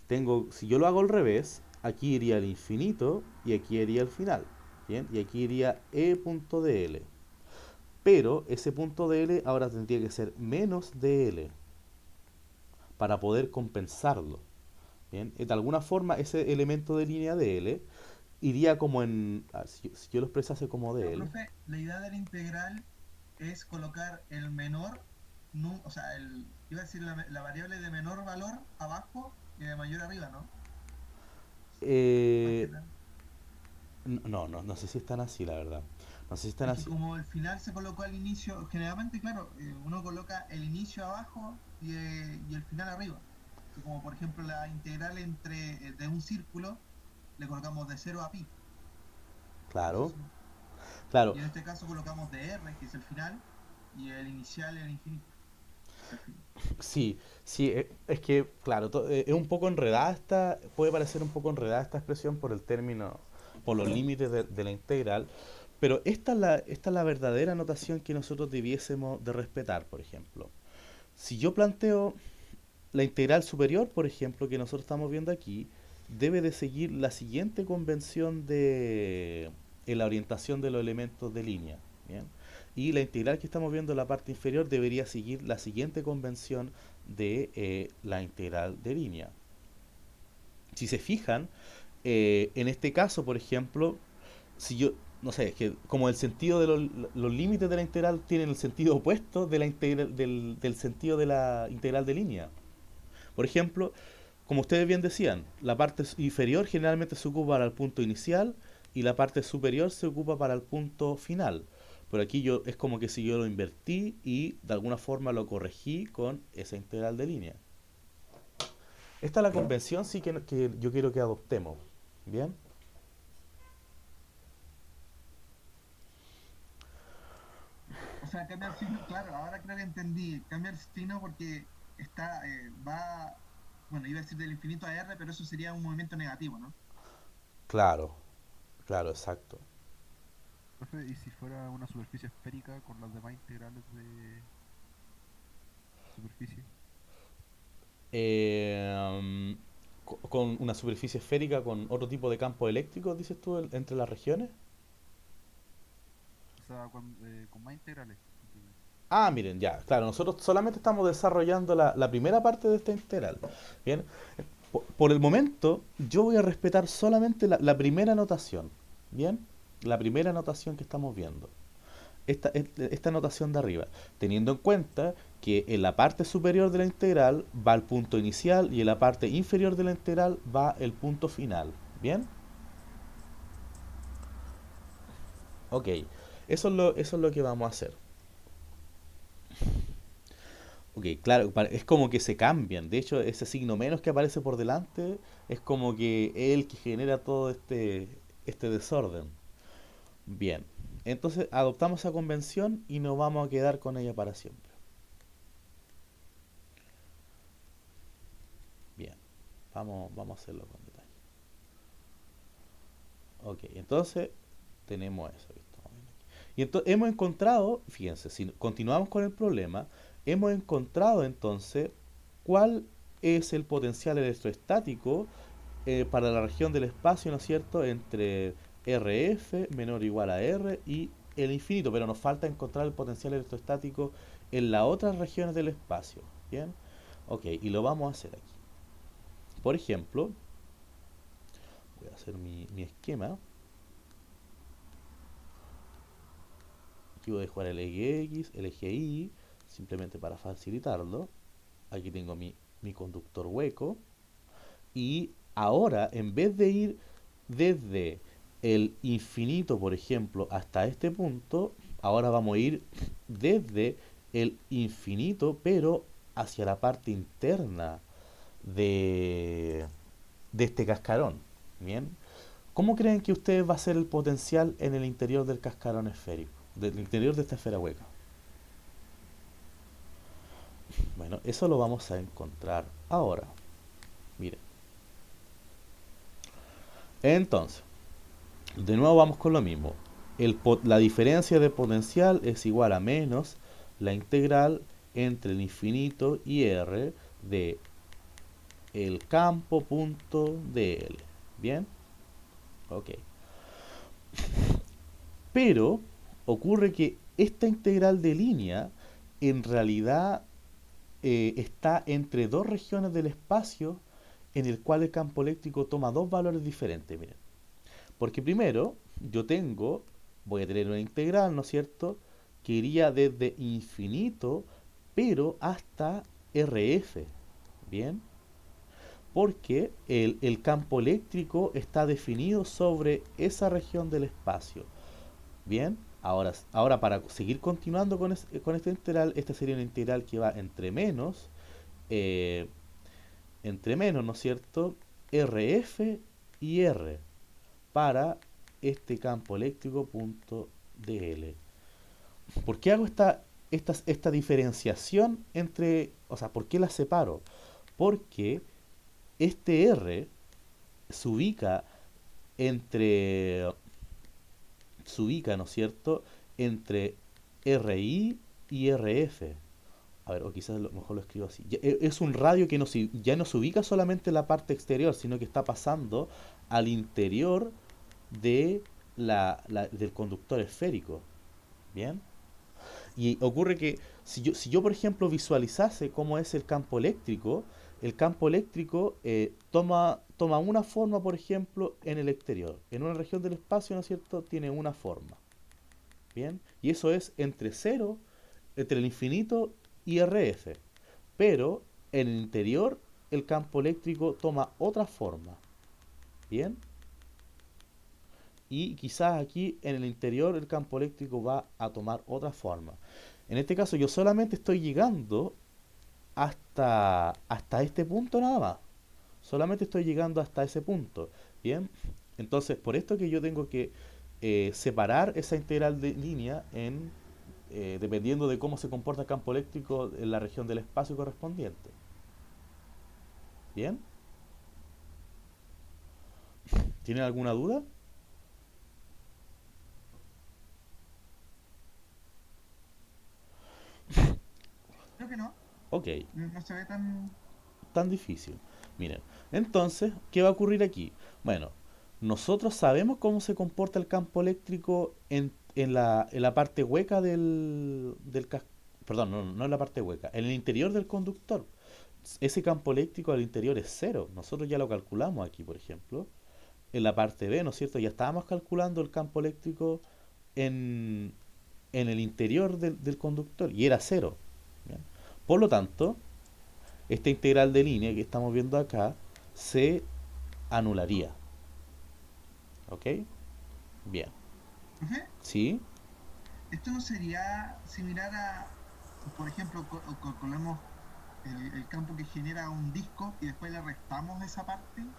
tengo, si yo lo hago al revés, aquí iría el infinito y aquí iría el final. ¿Bien? Y aquí iría e.dl. Pero ese punto dl ahora tendría que ser menos dl para poder compensarlo. ¿Bien? De alguna forma ese elemento de línea dl iría como en... si yo lo expresase como Pero, dl. profe, la idea de la integral es colocar el menor, o sea, iba a decir la variable de menor valor abajo y de mayor arriba, ¿no? Más que Eh, nada. no sé si están así, la verdad. No sé si están Es que así. como el final se colocó al inicio, generalmente, claro, uno coloca el inicio abajo y el final arriba. Y como por ejemplo la integral de un círculo, le colocamos de 0 a pi. Eso Claro, sí. claro. Y en este caso colocamos de r, que es el final, y el inicial, el infinito, el fin. Sí, sí, es que, claro, es un poco enredada puede parecer un poco enredada esta expresión por el término, por los límites de la integral, pero esta es la verdadera notación que nosotros debiésemos de respetar, por ejemplo. Si yo planteo la integral superior, por ejemplo, que nosotros estamos viendo aquí, debe de seguir la siguiente convención en la orientación de los elementos de línea. ¿Bien? Y la integral que estamos viendo en la parte inferior debería seguir la siguiente convención de la integral de línea. Si se fijan, en este caso, por ejemplo, si yo, no sé, es que como el sentido de los límites de la integral tienen el sentido opuesto de la integral, del sentido de la integral de línea. Por ejemplo, como ustedes bien decían, la parte inferior generalmente se ocupa para el punto inicial y la parte superior se ocupa para el punto final. Pero aquí yo es como que si yo lo invertí y de alguna forma lo corregí con esa integral de línea. Esta es la convención sí que yo quiero que adoptemos. ¿Bien? O sea, cambia el signo, claro, ahora creo que entendí. Cambia el signo porque bueno, iba a decir del infinito a r, pero eso sería un movimiento negativo, ¿no? Claro, claro, exacto. Profe, ¿y si fuera una superficie esférica con las demás integrales de superficie? Eh, con una superficie esférica con otro tipo de campo eléctrico, dices tú, entre las regiones. O sea, con más integrales. ¿Entiendes? Ah, miren, ya, claro, nosotros solamente estamos desarrollando la primera parte de esta integral. Bien, por el momento, yo voy a respetar solamente la primera notación. Bien, la primera notación que estamos viendo. Esta notación de arriba, teniendo en cuenta que en la parte superior de la integral va el punto inicial y en la parte inferior de la integral va el punto final. ¿Bien? Ok, eso es lo que vamos a hacer. Ok, claro, es como que se cambian. De hecho, ese signo menos que aparece por delante es como que es el que genera todo este desorden. Bien, entonces adoptamos esa convención y nos vamos a quedar con ella para siempre. Bien, vamos a hacerlo con detalle. Ok, entonces tenemos eso que estamos viendo aquí. Y entonces hemos encontrado, fíjense, si continuamos con el problema, hemos encontrado entonces cuál es el potencial electrostático para la región del espacio, ¿no es cierto?, entre RF menor o igual a R y el infinito, pero nos falta encontrar el potencial electrostático en las otras regiones del espacio. ¿Bien? Ok, y lo vamos a hacer aquí. Por ejemplo, voy a hacer mi esquema. Aquí voy a dejar el eje X, el eje Y, simplemente para facilitarlo. Aquí tengo mi conductor hueco. Y ahora, en vez de ir desde el infinito, por ejemplo, hasta este punto, ahora vamos a ir desde el infinito, pero hacia la parte interna de, de este cascarón. Bien. ¿Cómo creen que ustedes va a ser el potencial en el interior del cascarón esférico? Del interior de esta esfera hueca. Bueno, eso lo vamos a encontrar ahora. Miren. Entonces, de nuevo vamos con lo mismo. La diferencia de potencial es igual a menos la integral entre el infinito y R de el campo punto dl. ¿Bien? Ok. Pero ocurre que esta integral de línea en realidad está entre dos regiones del espacio en el cual el campo eléctrico toma dos valores diferentes. Miren. Porque primero voy a tener una integral, ¿no es cierto?, que iría desde infinito, pero hasta RF. ¿Bien? Porque el campo eléctrico está definido sobre esa región del espacio. Bien, ahora para seguir continuando con esta integral, esta sería una integral que va eh, entre menos, ¿no es cierto?, RF y R para este campo eléctrico punto dl. ¿Por qué hago esta diferenciación o sea, por qué la separo? Porque este R se ubica entre ¿no es cierto?, entre RI y RF. A ver, o quizás mejor lo escribo así. Es un radio que ya no se ubica solamente en la parte exterior, sino que está pasando al interior de del conductor esférico. ¿Bien? Y ocurre que si yo por ejemplo visualizase cómo es el campo eléctrico toma una forma, por ejemplo, en el exterior. En una región del espacio, ¿no es cierto?, tiene una forma. ¿Bien? Y eso es entre cero, entre el infinito y RF. Pero en el interior el campo eléctrico toma otra forma. ¿Bien? Y quizás aquí en el interior el campo eléctrico va a tomar otra forma. En este caso yo solamente estoy llegando hasta este punto nada más. Solamente estoy llegando hasta ese punto. Bien, entonces por esto que yo tengo que separar esa integral de línea dependiendo de cómo se comporta el campo eléctrico en la región del espacio correspondiente. Bien, ¿tienen alguna duda? Creo que no. Ok, No se ve tan. tan difícil. Miren, entonces, ¿qué va a ocurrir aquí? Bueno, nosotros sabemos cómo se comporta el campo eléctrico en la parte hueca perdón, no en la parte hueca, en el interior del conductor. Ese campo eléctrico al interior es cero. Nosotros ya lo calculamos aquí, por ejemplo. En la parte B, ¿no es cierto? Ya estábamos calculando el campo eléctrico en, en el interior del conductor y era cero. ¿Bien? Por lo tanto, esta integral de línea que estamos viendo acá se anularía. ¿Ok? Bien. Profe, ¿Sí? ¿esto no sería similar a, por ejemplo, colocamos el campo que genera un disco y después le restamos esa parte?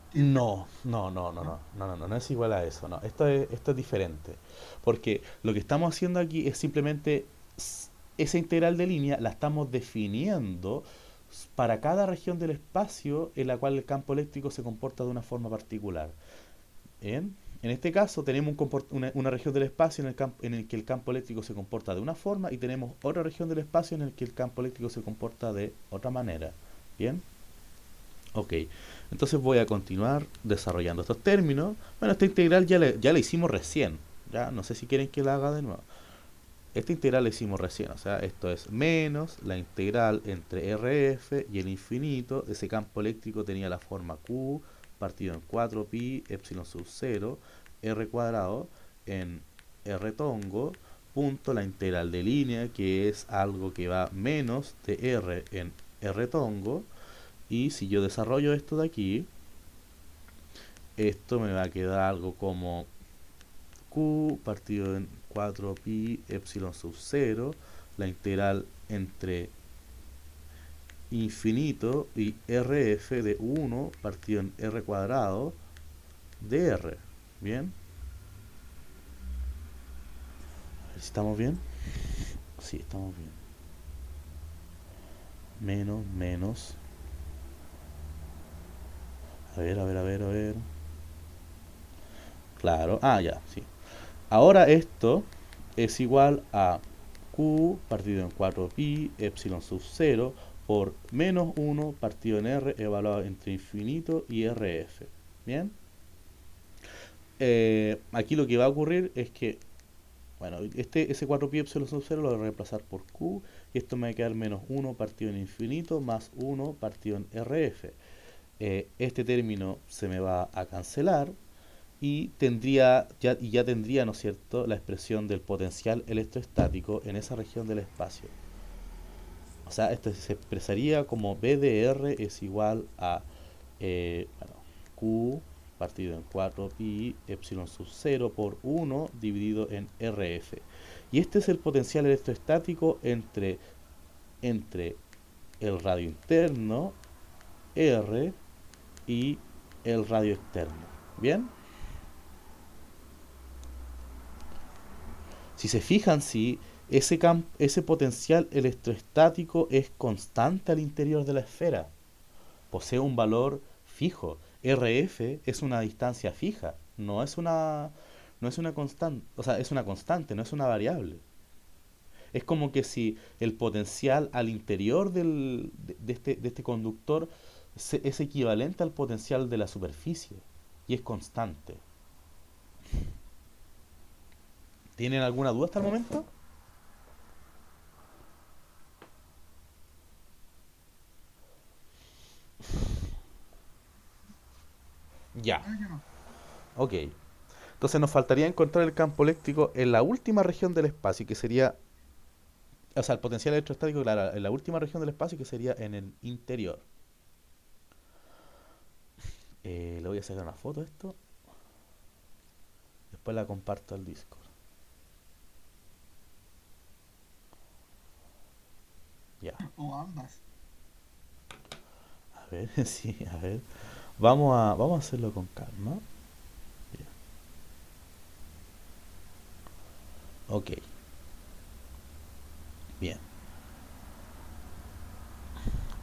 Que es No, no, no, no, no, ¿no? no, no, no, no es igual a eso, no. Esto es diferente. Porque lo que estamos haciendo aquí es simplemente esa integral de línea la estamos definiendo para cada región del espacio en la cual el campo eléctrico se comporta de una forma particular. ¿Bien? En este caso tenemos una región del espacio en el que el campo eléctrico se comporta de una forma y tenemos otra región del espacio en el que el campo eléctrico se comporta de otra manera. ¿Bien? Ok, entonces voy a continuar desarrollando estos términos. Bueno, esta integral ya la hicimos recién. Ya no sé si quieren que la haga de nuevo. Esta integral la hicimos recién, o sea, esto es menos la integral entre RF y el infinito. Ese campo eléctrico tenía la forma Q partido en 4pi epsilon sub 0 R cuadrado en R tongo punto la integral de línea, que es algo que va menos de R en R tongo. Y si yo desarrollo esto de aquí, esto me va a quedar algo como Q partido en 4pi epsilon sub 0, la integral entre infinito y RF de 1 partido en R cuadrado de R. ¿Bien? A ver si estamos bien. Sí, estamos bien. Menos. A ver, a ver, a ver, a ver. Claro. Ah, ya, sí. Ahora esto es igual a Q partido en 4pi epsilon sub 0 por menos 1 partido en R evaluado entre infinito y RF. ¿Bien? Aquí lo que va a ocurrir es que, bueno, ese 4pi epsilon sub 0 lo voy a reemplazar por Q y esto me va a quedar menos 1 partido en infinito más 1 partido en RF. Este término se me va a cancelar y ya tendría, ¿no es cierto?, la expresión del potencial electrostático en esa región del espacio. O sea, esto se expresaría como B de R es igual a bueno, Q partido en 4pi epsilon sub 0 por 1 dividido en RF. Y este es el potencial electrostático entre el radio interno, R, y el radio externo. ¿Bien? Si se fijan, si ese potencial electrostático es constante al interior de la esfera, posee un valor fijo. RF es una distancia fija, no es una constante, o sea, es una constante, no es una variable. Es como que si el potencial al interior de este conductor es equivalente al potencial de la superficie y es constante. ¿Tienen alguna duda hasta el momento? Ya, No, yo no. ok. Entonces nos faltaría encontrar el campo eléctrico en la última región del espacio, que sería, o sea, el potencial electrostático, claro, en la última región del espacio, que sería en el interior. Le voy a sacar una foto a esto, después la comparto al Discord. Ya, O ambas. a ver, sí, a ver. Vamos a hacerlo con calma. Bien. Ok, bien.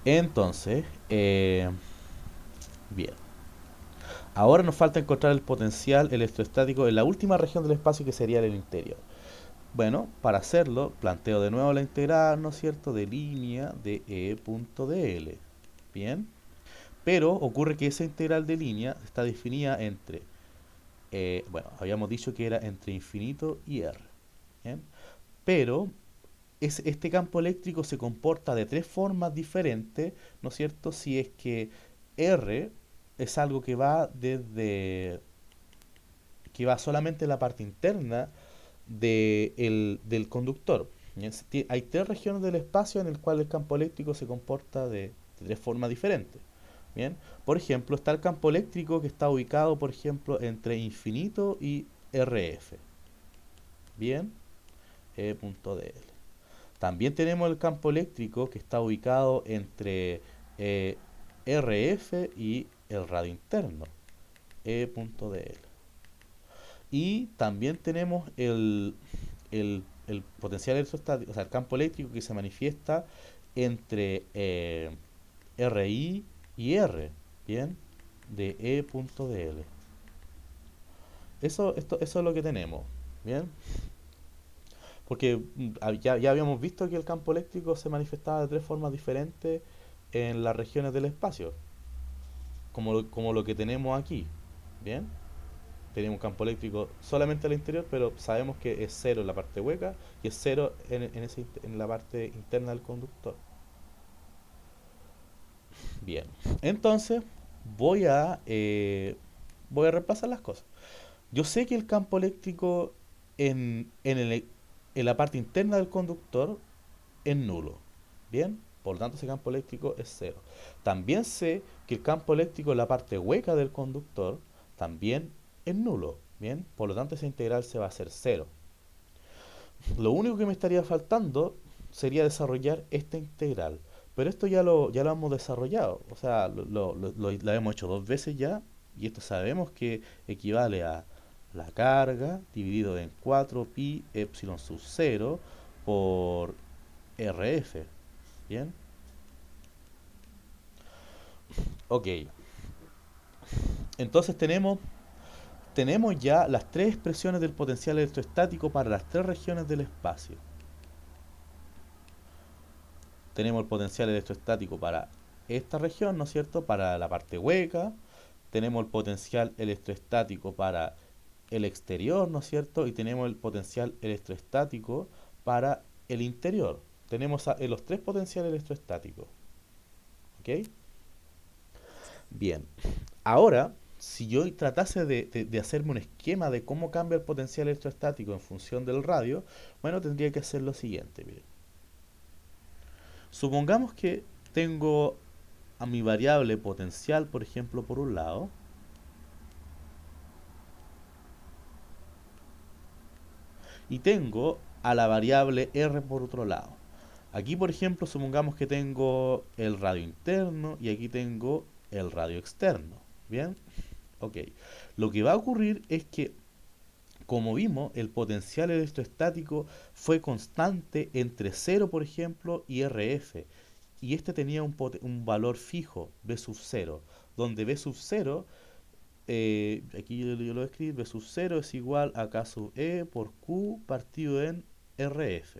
Entonces, bien. Ahora nos falta encontrar el potencial electrostático en la última región del espacio, que sería el interior. Bueno, para hacerlo, planteo de nuevo la integral, ¿no es cierto?, de línea de E punto dl. Bien, pero ocurre que esa integral de línea está definida entre, bueno, habíamos dicho que era entre infinito y R. Bien, pero este campo eléctrico se comporta de tres formas diferentes, ¿no es cierto? Si es que R es algo que va solamente en la parte interna del conductor. Hay tres regiones del espacio en el cual el campo eléctrico se comporta de tres formas diferentes. Bien, por ejemplo, está el campo eléctrico que está ubicado, por ejemplo, entre infinito y RF. Bien, E.dl. También tenemos el campo eléctrico que está ubicado entre RF y el radio interno, E.dl. Y también tenemos el potencial electrostático, o sea, el campo eléctrico que se manifiesta entre RI y R, ¿bien? De E.dl. Eso es lo que tenemos, ¿bien? Porque ya habíamos visto que el campo eléctrico se manifestaba de tres formas diferentes en las regiones del espacio, como lo que tenemos aquí, ¿bien? Tenemos un campo eléctrico solamente al interior, pero sabemos que es cero en la parte hueca y es cero en la parte interna del conductor. Bien, entonces voy a, eh, voy a repasar las cosas. Yo sé que el campo eléctrico en la parte interna del conductor es nulo. Bien, por lo tanto ese campo eléctrico es cero. También sé que el campo eléctrico en la parte hueca del conductor también es nulo. Bien, por lo tanto esa integral se va a hacer cero. Lo único que me estaría faltando sería desarrollar esta integral. Pero esto ya lo hemos desarrollado. O sea, lo hemos hecho dos veces ya. Y esto sabemos que equivale a la carga dividido en 4 pi epsilon sub 0 por RF. Bien. Ok. Entonces tenemos ya las tres expresiones del potencial electrostático para las tres regiones del espacio. Tenemos el potencial electrostático para esta región, ¿no es cierto? Para la parte hueca. Tenemos el potencial electrostático para el exterior, ¿no es cierto? Y tenemos el potencial electrostático para el interior. Tenemos los tres potenciales electrostáticos. ¿Ok? Bien. Ahora, si yo tratase de hacerme un esquema de cómo cambia el potencial electrostático en función del radio, bueno, tendría que hacer lo siguiente, miren. Supongamos que tengo a mi variable potencial, por ejemplo, por un lado, y tengo a la variable R por otro lado. Aquí, por ejemplo, supongamos que tengo el radio interno y aquí tengo el radio externo. ¿Bien? Ok. Lo que va a ocurrir es que, como vimos, el potencial electrostático fue constante entre 0, por ejemplo, y RF. Y este tenía un valor fijo, B sub 0, donde B sub 0, aquí yo lo escribo, B sub 0 es igual a K sub E por Q partido en RF.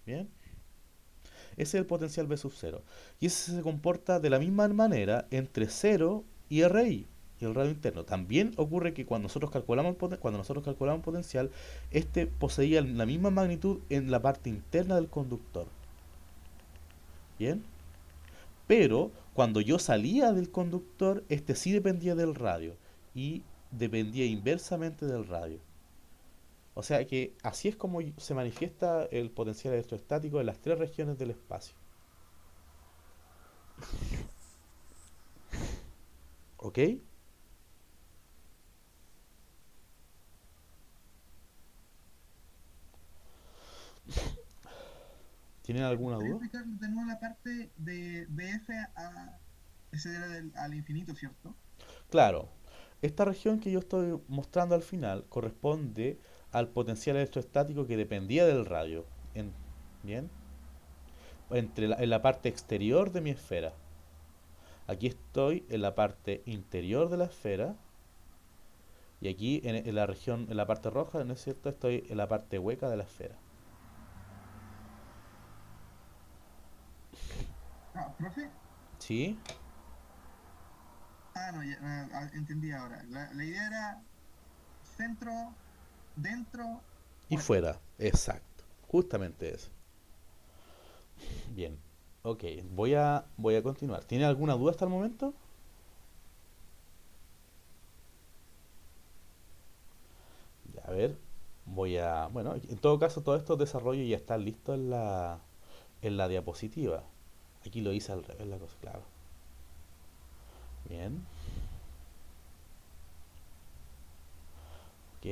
¿Bien? Ese es el potencial B sub 0. Y ese se comporta de la misma manera entre 0 y RI, y el radio interno. También ocurre que cuando nosotros calculamos potencial, este poseía la misma magnitud en la parte interna del conductor. ¿Bien? Pero cuando yo salía del conductor, este sí dependía del radio y dependía inversamente del radio. O sea que así es como se manifiesta el potencial electrostático en las tres regiones del espacio. ¿Ok? ¿Tienen ¿Me alguna gustaría duda? explicar de nuevo la parte de BF a ese era al infinito, ¿cierto? Claro, esta región que yo estoy mostrando al final corresponde al potencial electrostático que dependía del radio. En- ¿Bien? En la parte exterior de mi esfera. Aquí estoy en la parte interior de la esfera. Y aquí en la región, en la parte roja, ¿no es cierto? Estoy en la parte hueca de la esfera. Ah, profe. ¿Sí? Ah, no, ya, entendí ahora. La idea era centro, dentro, Y fuera. fuera. Exacto. Justamente eso. Bien. Ok, voy a continuar. ¿Tiene alguna duda hasta el momento? Ya, a ver, bueno, en todo caso, todos estos desarrollos ya están listos en la diapositiva. Aquí lo hice al revés la cosa, claro. Bien, ok,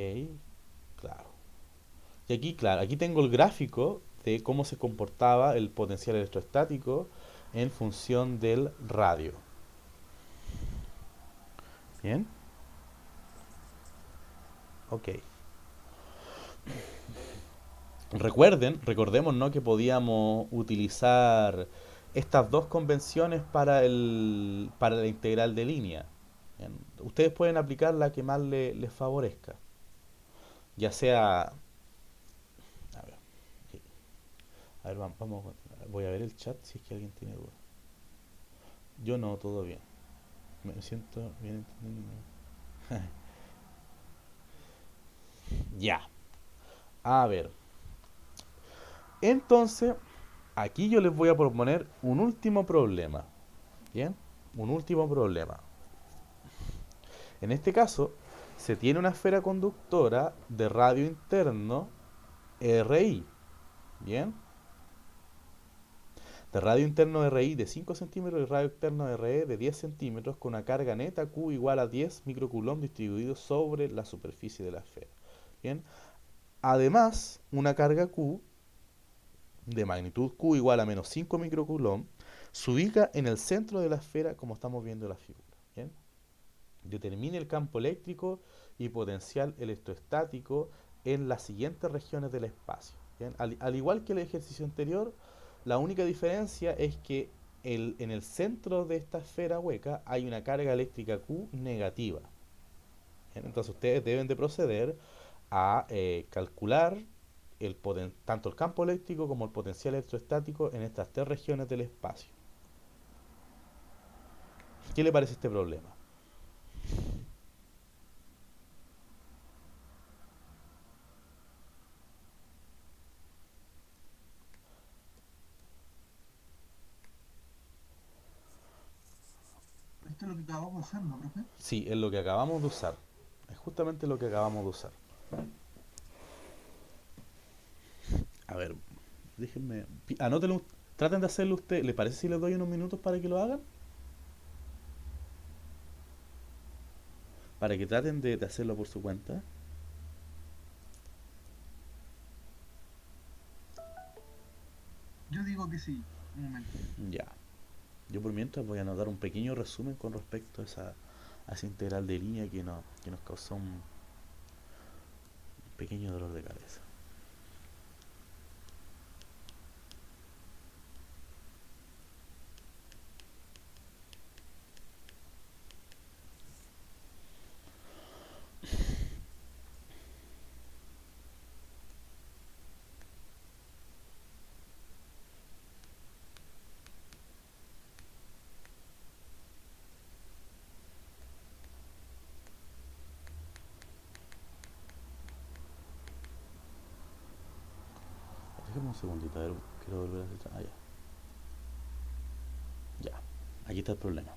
claro. Y aquí, claro, aquí tengo el gráfico de cómo se comportaba el potencial electrostático en función del radio. Bien, ok. Recordemos, ¿no? Que podíamos utilizar estas dos convenciones para la integral de línea. Bien, ustedes pueden aplicar la que más les favorezca. Ya sea... A ver, sí. A ver, vamos a continuar. Voy a ver el chat si es que alguien tiene duda. Yo no, todo bien. Me siento bien entendiendo. Ya. A ver. Entonces, aquí yo les voy a proponer un último problema. ¿Bien? Un último problema. En este caso, se tiene una esfera conductora de radio interno RI. ¿Bien? De radio interno RI de 5 centímetros y radio externo RE de 10 centímetros con una carga neta Q igual a 10 microcoulomb distribuidos sobre la superficie de la esfera. ¿Bien? Además, una carga Q de magnitud Q igual a menos 5 microcoulomb se ubica en el centro de la esfera como estamos viendo en la figura. ¿Bien? Determine el campo eléctrico y potencial electrostático en las siguientes regiones del espacio. ¿Bien? Al igual que el ejercicio anterior, la única diferencia es que en el centro de esta esfera hueca hay una carga eléctrica Q negativa. ¿Bien? Entonces ustedes deben de proceder a calcular tanto el campo eléctrico como el potencial electrostático en estas tres regiones del espacio. ¿Qué le parece este problema? Esto es lo que acabamos de hacer, ¿no, profe? Sí, es lo que acabamos de usar. Es justamente lo que acabamos de usar. A ver, déjenme. Anótenlo. Traten de hacerlo usted. ¿Les parece si les doy unos minutos para que lo hagan? Para que traten de hacerlo por su cuenta. Yo digo que sí. Un momento. Ya. Yo por mientras voy a anotar un pequeño resumen con respecto a esa integral de línea que nos causó un pequeño dolor de cabeza. Déjenme un segundito, a ver, quiero volver a hacer. Ah, ya. Ya. Aquí está el problema.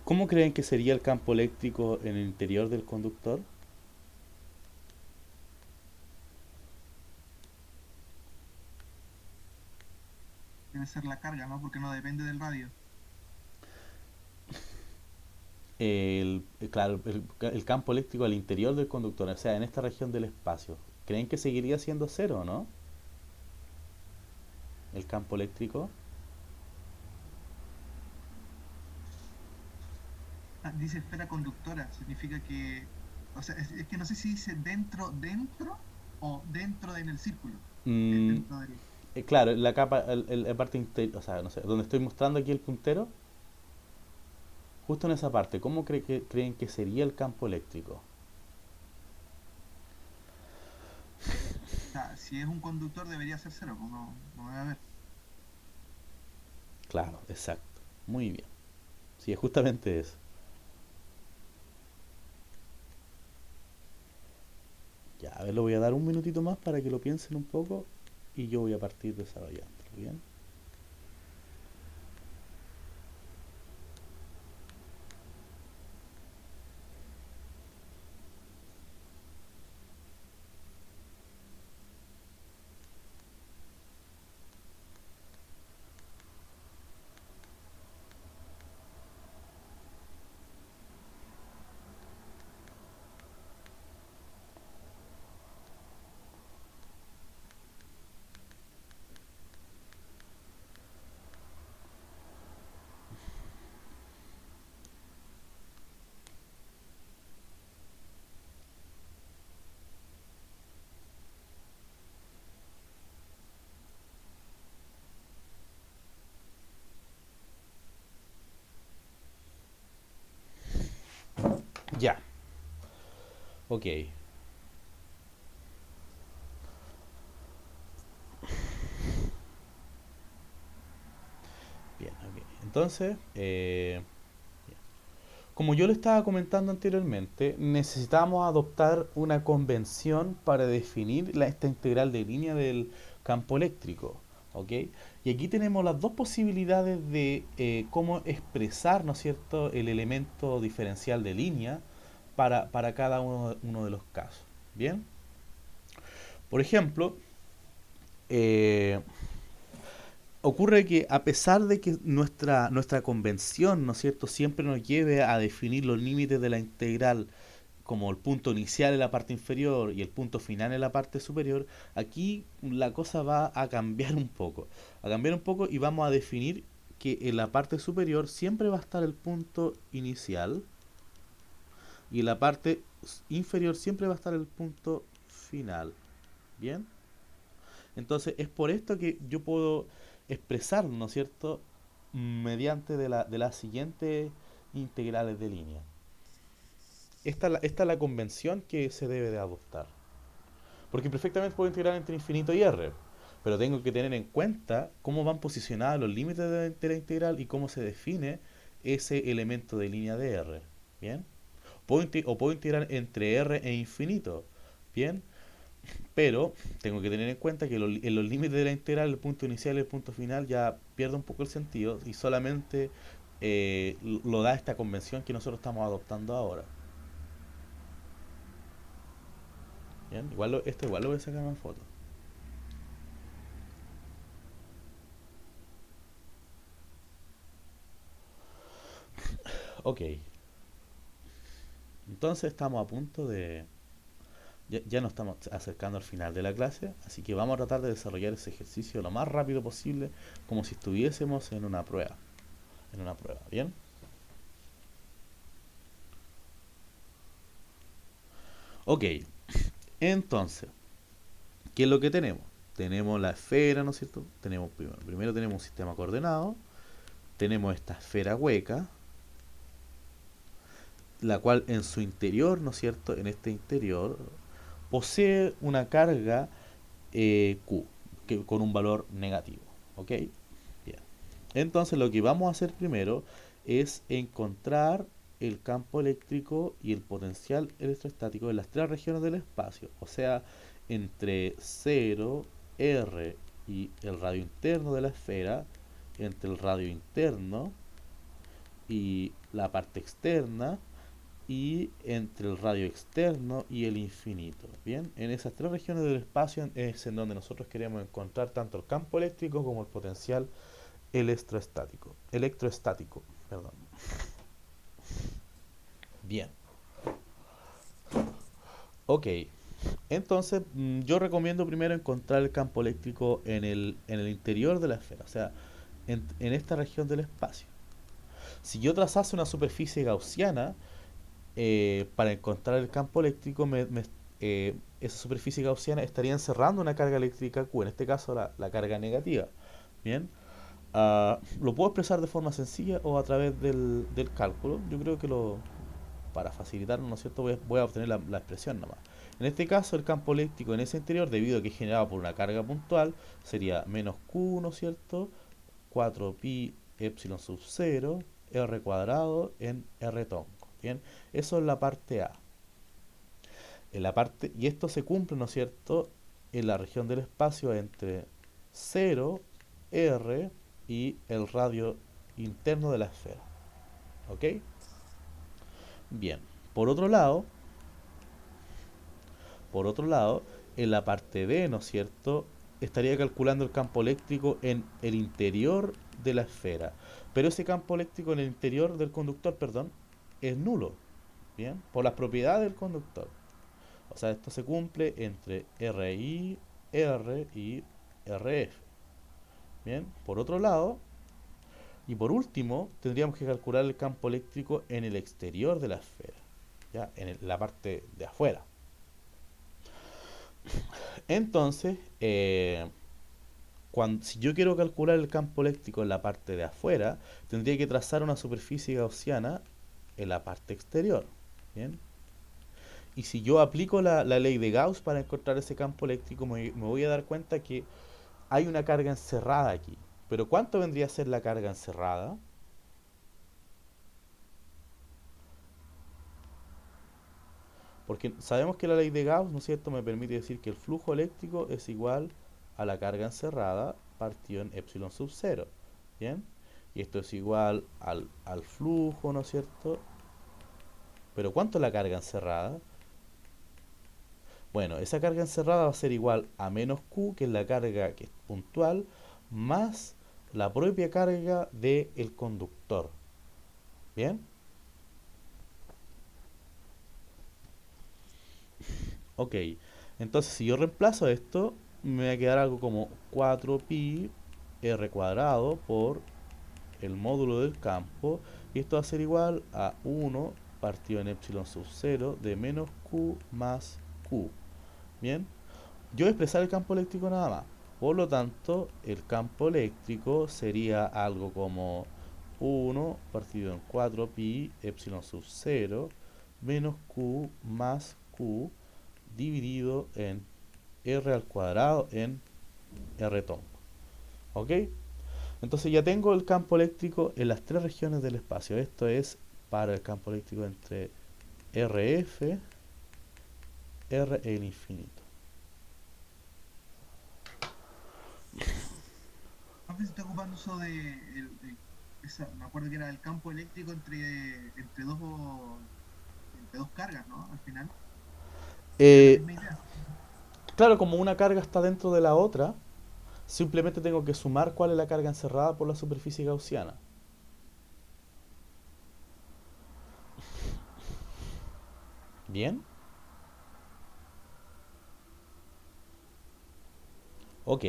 ¿Cómo creen que sería el campo eléctrico en el interior del conductor? Debe ser la carga, ¿no? Porque no depende del radio. Claro, el campo eléctrico al interior del conductor, o sea, en esta región del espacio, ¿creen que seguiría siendo cero o no? El campo eléctrico. Ah, dice esfera conductora. Significa que... O sea, es que no sé si dice dentro o dentro de en el círculo. Mm, Dentro del... claro, la capa, la parte interior, o sea, no sé, donde estoy mostrando aquí el puntero, justo en esa parte, ¿cómo creen que sería el campo eléctrico? O sea, si es un conductor debería ser cero, pues no, no debe haber. Claro, exacto. Muy bien. Sí, es justamente eso. Ya, a ver, le voy a dar un minutito más para que lo piensen un poco y yo voy a partir desarrollando. ¿Bien? Ya, ok. Bien, ok. Entonces, como yo le estaba comentando anteriormente, necesitamos adoptar una convención para definir esta integral de línea del campo eléctrico. ¿Ok? Y aquí tenemos las dos posibilidades de cómo expresar, ¿no es cierto?, el elemento diferencial de línea para cada uno de los casos. ¿Bien? Por ejemplo, eh, ocurre que a pesar de que nuestra convención, ¿no es cierto?, siempre nos lleve a definir los límites de la integral como el punto inicial en la parte inferior y el punto final en la parte superior, aquí la cosa va a cambiar un poco. A cambiar un poco y vamos a definir que en la parte superior siempre va a estar el punto inicial y en la parte inferior siempre va a estar el punto final. ¿Bien? Entonces es por esto que yo puedo expresar, ¿no es cierto?, mediante de las siguientes integrales de línea. Esta es la convención que se debe de adoptar. Porque perfectamente puedo integrar entre infinito y r, pero tengo que tener en cuenta cómo van posicionados los límites de la integral y cómo se define ese elemento de línea de r. ¿Bien? O puedo integrar entre r e infinito. ¿Bien? Pero tengo que tener en cuenta que en los límites de la integral, el punto inicial y el punto final ya pierde un poco el sentido y solamente lo da esta convención que nosotros estamos adoptando ahora. ¿Bien? Esto igual lo voy a sacar en foto. Ok, entonces estamos a punto de... Ya nos estamos acercando al final de la clase, así que vamos a tratar de desarrollar ese ejercicio lo más rápido posible, como si estuviésemos en una prueba. En una prueba, ¿bien? Ok, entonces, ¿qué es lo que tenemos? Tenemos la esfera, ¿no es cierto? Primero tenemos un sistema coordenado, tenemos esta esfera hueca, la cual en su interior, ¿no es cierto? En este interior posee una carga Q, con un valor negativo. ¿Ok? Bien. Entonces lo que vamos a hacer primero es encontrar el campo eléctrico y el potencial electrostático en las tres regiones del espacio, o sea, entre 0, R y el radio interno de la esfera, entre el radio interno y la parte externa, y entre el radio externo y el infinito. Bien, en esas tres regiones del espacio es en donde nosotros queremos encontrar tanto el campo eléctrico como el potencial electrostático, perdón. Bien, ok. Entonces, yo recomiendo primero encontrar el campo eléctrico en el interior de la esfera, o sea, en esta región del espacio. Si yo trazase una superficie gaussiana, para encontrar el campo eléctrico, esa superficie gaussiana estaría encerrando una carga eléctrica Q, en este caso la carga negativa. Bien, lo puedo expresar de forma sencilla o a través del cálculo. Yo creo que para facilitarlo, ¿no es cierto?, voy a obtener la expresión nomás. En este caso, el campo eléctrico en ese interior, debido a que es generado por una carga puntual, sería menos Q, ¿no es cierto?, 4pi epsilon sub 0 r cuadrado en r tonco. Bien, eso es la parte A. En la parte, y esto se cumple, ¿no es cierto?, en la región del espacio entre 0, r y el radio interno de la esfera. ¿Ok? Bien, por otro lado, en la parte B, ¿no es cierto?, estaría calculando el campo eléctrico en el interior de la esfera. Pero ese campo eléctrico en el interior del conductor, perdón, es nulo. Bien, por las propiedades del conductor. O sea, esto se cumple entre RI, R y RF. Bien, por otro lado, y por último, tendríamos que calcular el campo eléctrico en el exterior de la esfera, ¿ya? La parte de afuera. Entonces, si yo quiero calcular el campo eléctrico en la parte de afuera, tendría que trazar una superficie gaussiana en la parte exterior. ¿Bien? Y si yo aplico la ley de Gauss para encontrar ese campo eléctrico, me voy a dar cuenta que hay una carga encerrada aquí. Pero ¿cuánto vendría a ser la carga encerrada? Porque sabemos que la ley de Gauss, ¿no es cierto?, me permite decir que el flujo eléctrico es igual a la carga encerrada partido en epsilon sub 0. ¿Bien? Y esto es igual al flujo, ¿no es cierto? Pero ¿cuánto es la carga encerrada? Bueno, esa carga encerrada va a ser igual a menos Q, que es la carga que es puntual, más la propia carga del conductor. ¿Bien? Ok, entonces si yo reemplazo esto, me va a quedar algo como 4pi r cuadrado por el módulo del campo, y esto va a ser igual a 1 partido en epsilon sub 0 de menos Q más Q. Bien, yo voy a expresar el campo eléctrico nada más. Por lo tanto, el campo eléctrico sería algo como 1 partido en 4pi epsilon sub 0 menos Q más Q dividido en r al cuadrado en r tonco. ¿Ok? Entonces ya tengo el campo eléctrico en las tres regiones del espacio. Esto es para el campo eléctrico entre RF, R e el infinito. Se está ocupando eso me acuerdo que era el campo eléctrico entre dos cargas, ¿no? Al final. Era la Eh, misma idea. claro, como una carga está dentro de la otra, simplemente tengo que sumar cuál es la carga encerrada por la superficie gaussiana. ¿Bien? Ok.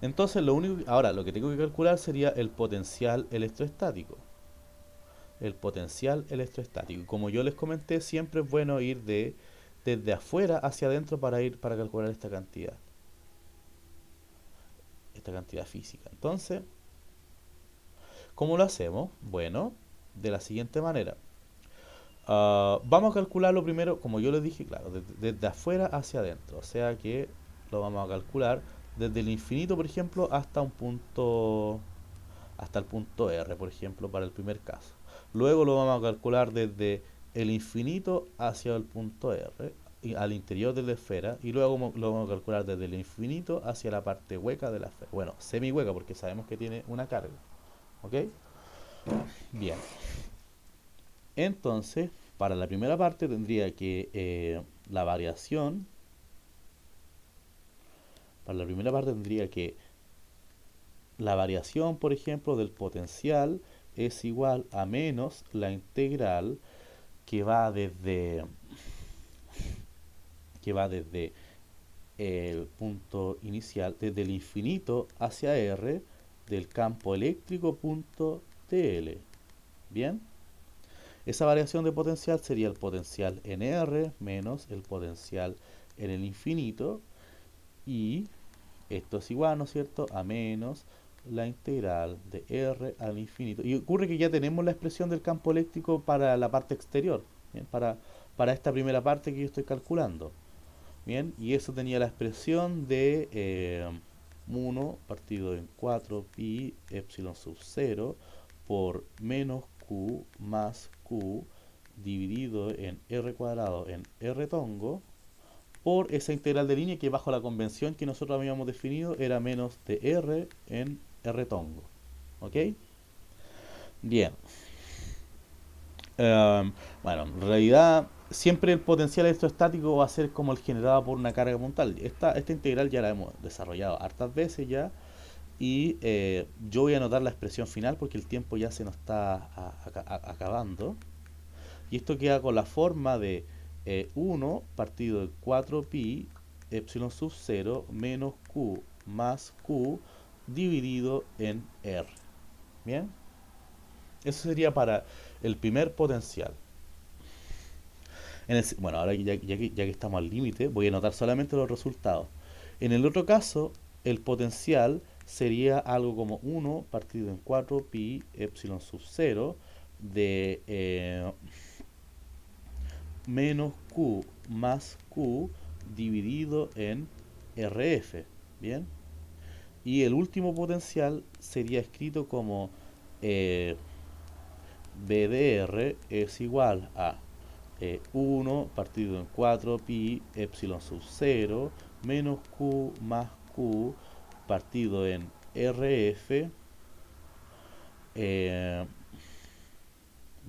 Entonces ahora lo que tengo que calcular sería el potencial electrostático. El potencial electrostático. Como yo les comenté, siempre es bueno ir desde afuera hacia adentro para calcular esta cantidad. Esta cantidad física. Entonces, ¿cómo lo hacemos? Bueno, de la siguiente manera. Vamos a calcularlo primero, como yo les dije, claro, desde afuera hacia adentro. O sea que lo vamos a calcular desde el infinito, por ejemplo, hasta el punto R, por ejemplo, para el primer caso. Luego lo vamos a calcular desde el infinito hacia el punto R, al interior de la esfera, y luego lo vamos a calcular desde el infinito hacia la parte hueca de la esfera. Bueno, semi hueca, porque sabemos que tiene una carga. ¿Ok? Bien. Entonces, para la primera parte tendría que la variación, para la primera parte tendría que la variación, por ejemplo, del potencial es igual a menos la integral que va desde el punto inicial, desde el infinito hacia R, del campo eléctrico punto TL. ¿Bien? Esa variación de potencial sería el potencial en R menos el potencial en el infinito, y esto es igual, ¿no es cierto?, a menos la integral de R al infinito. Y ocurre que ya tenemos la expresión del campo eléctrico para la parte exterior, ¿bien? Para esta primera parte que yo estoy calculando. Bien, y eso tenía la expresión de 1 partido en 4 pi epsilon sub 0 por menos q más q dividido en r cuadrado en r tongo por esa integral de línea que bajo la convención que nosotros habíamos definido era menos de r en r tongo. ¿Ok? Bien. Bueno, en realidad siempre el potencial electrostático va a ser como el generado por una carga puntal. Esta integral ya la hemos desarrollado hartas veces ya. Y yo voy a anotar la expresión final porque el tiempo ya se nos está acabando. Y esto queda con la forma de 1 partido de 4pi epsilon sub 0 menos q más q dividido en r. ¿Bien? Eso sería para el primer potencial. Bueno, ahora ya que estamos al límite, voy a anotar solamente los resultados. En el otro caso, el potencial sería algo como 1 partido en 4 pi epsilon sub 0 de menos q más q dividido en rf. ¿Bien? Y el último potencial sería escrito como b de r es igual a 1 partido en 4 pi epsilon sub 0 menos q más q partido en rf, y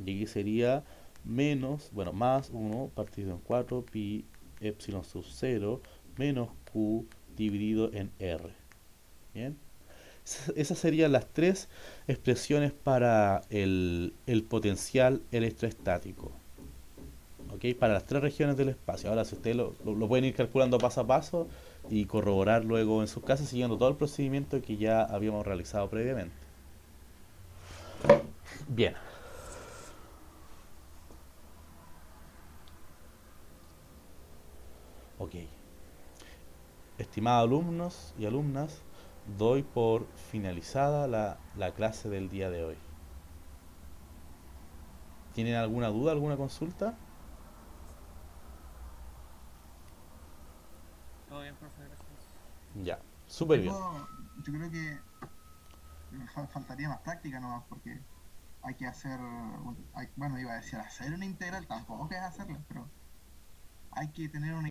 aquí sería más 1 partido en 4 pi epsilon sub 0 menos q dividido en r. Bien, esas serían las tres expresiones para el potencial electrostático. ¿Ok? Para las tres regiones del espacio. Ahora, si ustedes lo pueden ir calculando paso a paso y corroborar luego en sus casas siguiendo todo el procedimiento que ya habíamos realizado previamente. Bien. Ok. Estimados alumnos y alumnas, doy por finalizada la clase del día de hoy. ¿Tienen alguna duda, alguna consulta? Todo bien, profe, gracias. Ya, súper bien. Yo creo que faltaría más práctica nomás porque hay que hacer, bueno, iba a decir hacer una integral, tampoco es hacerla, pero hay que tener una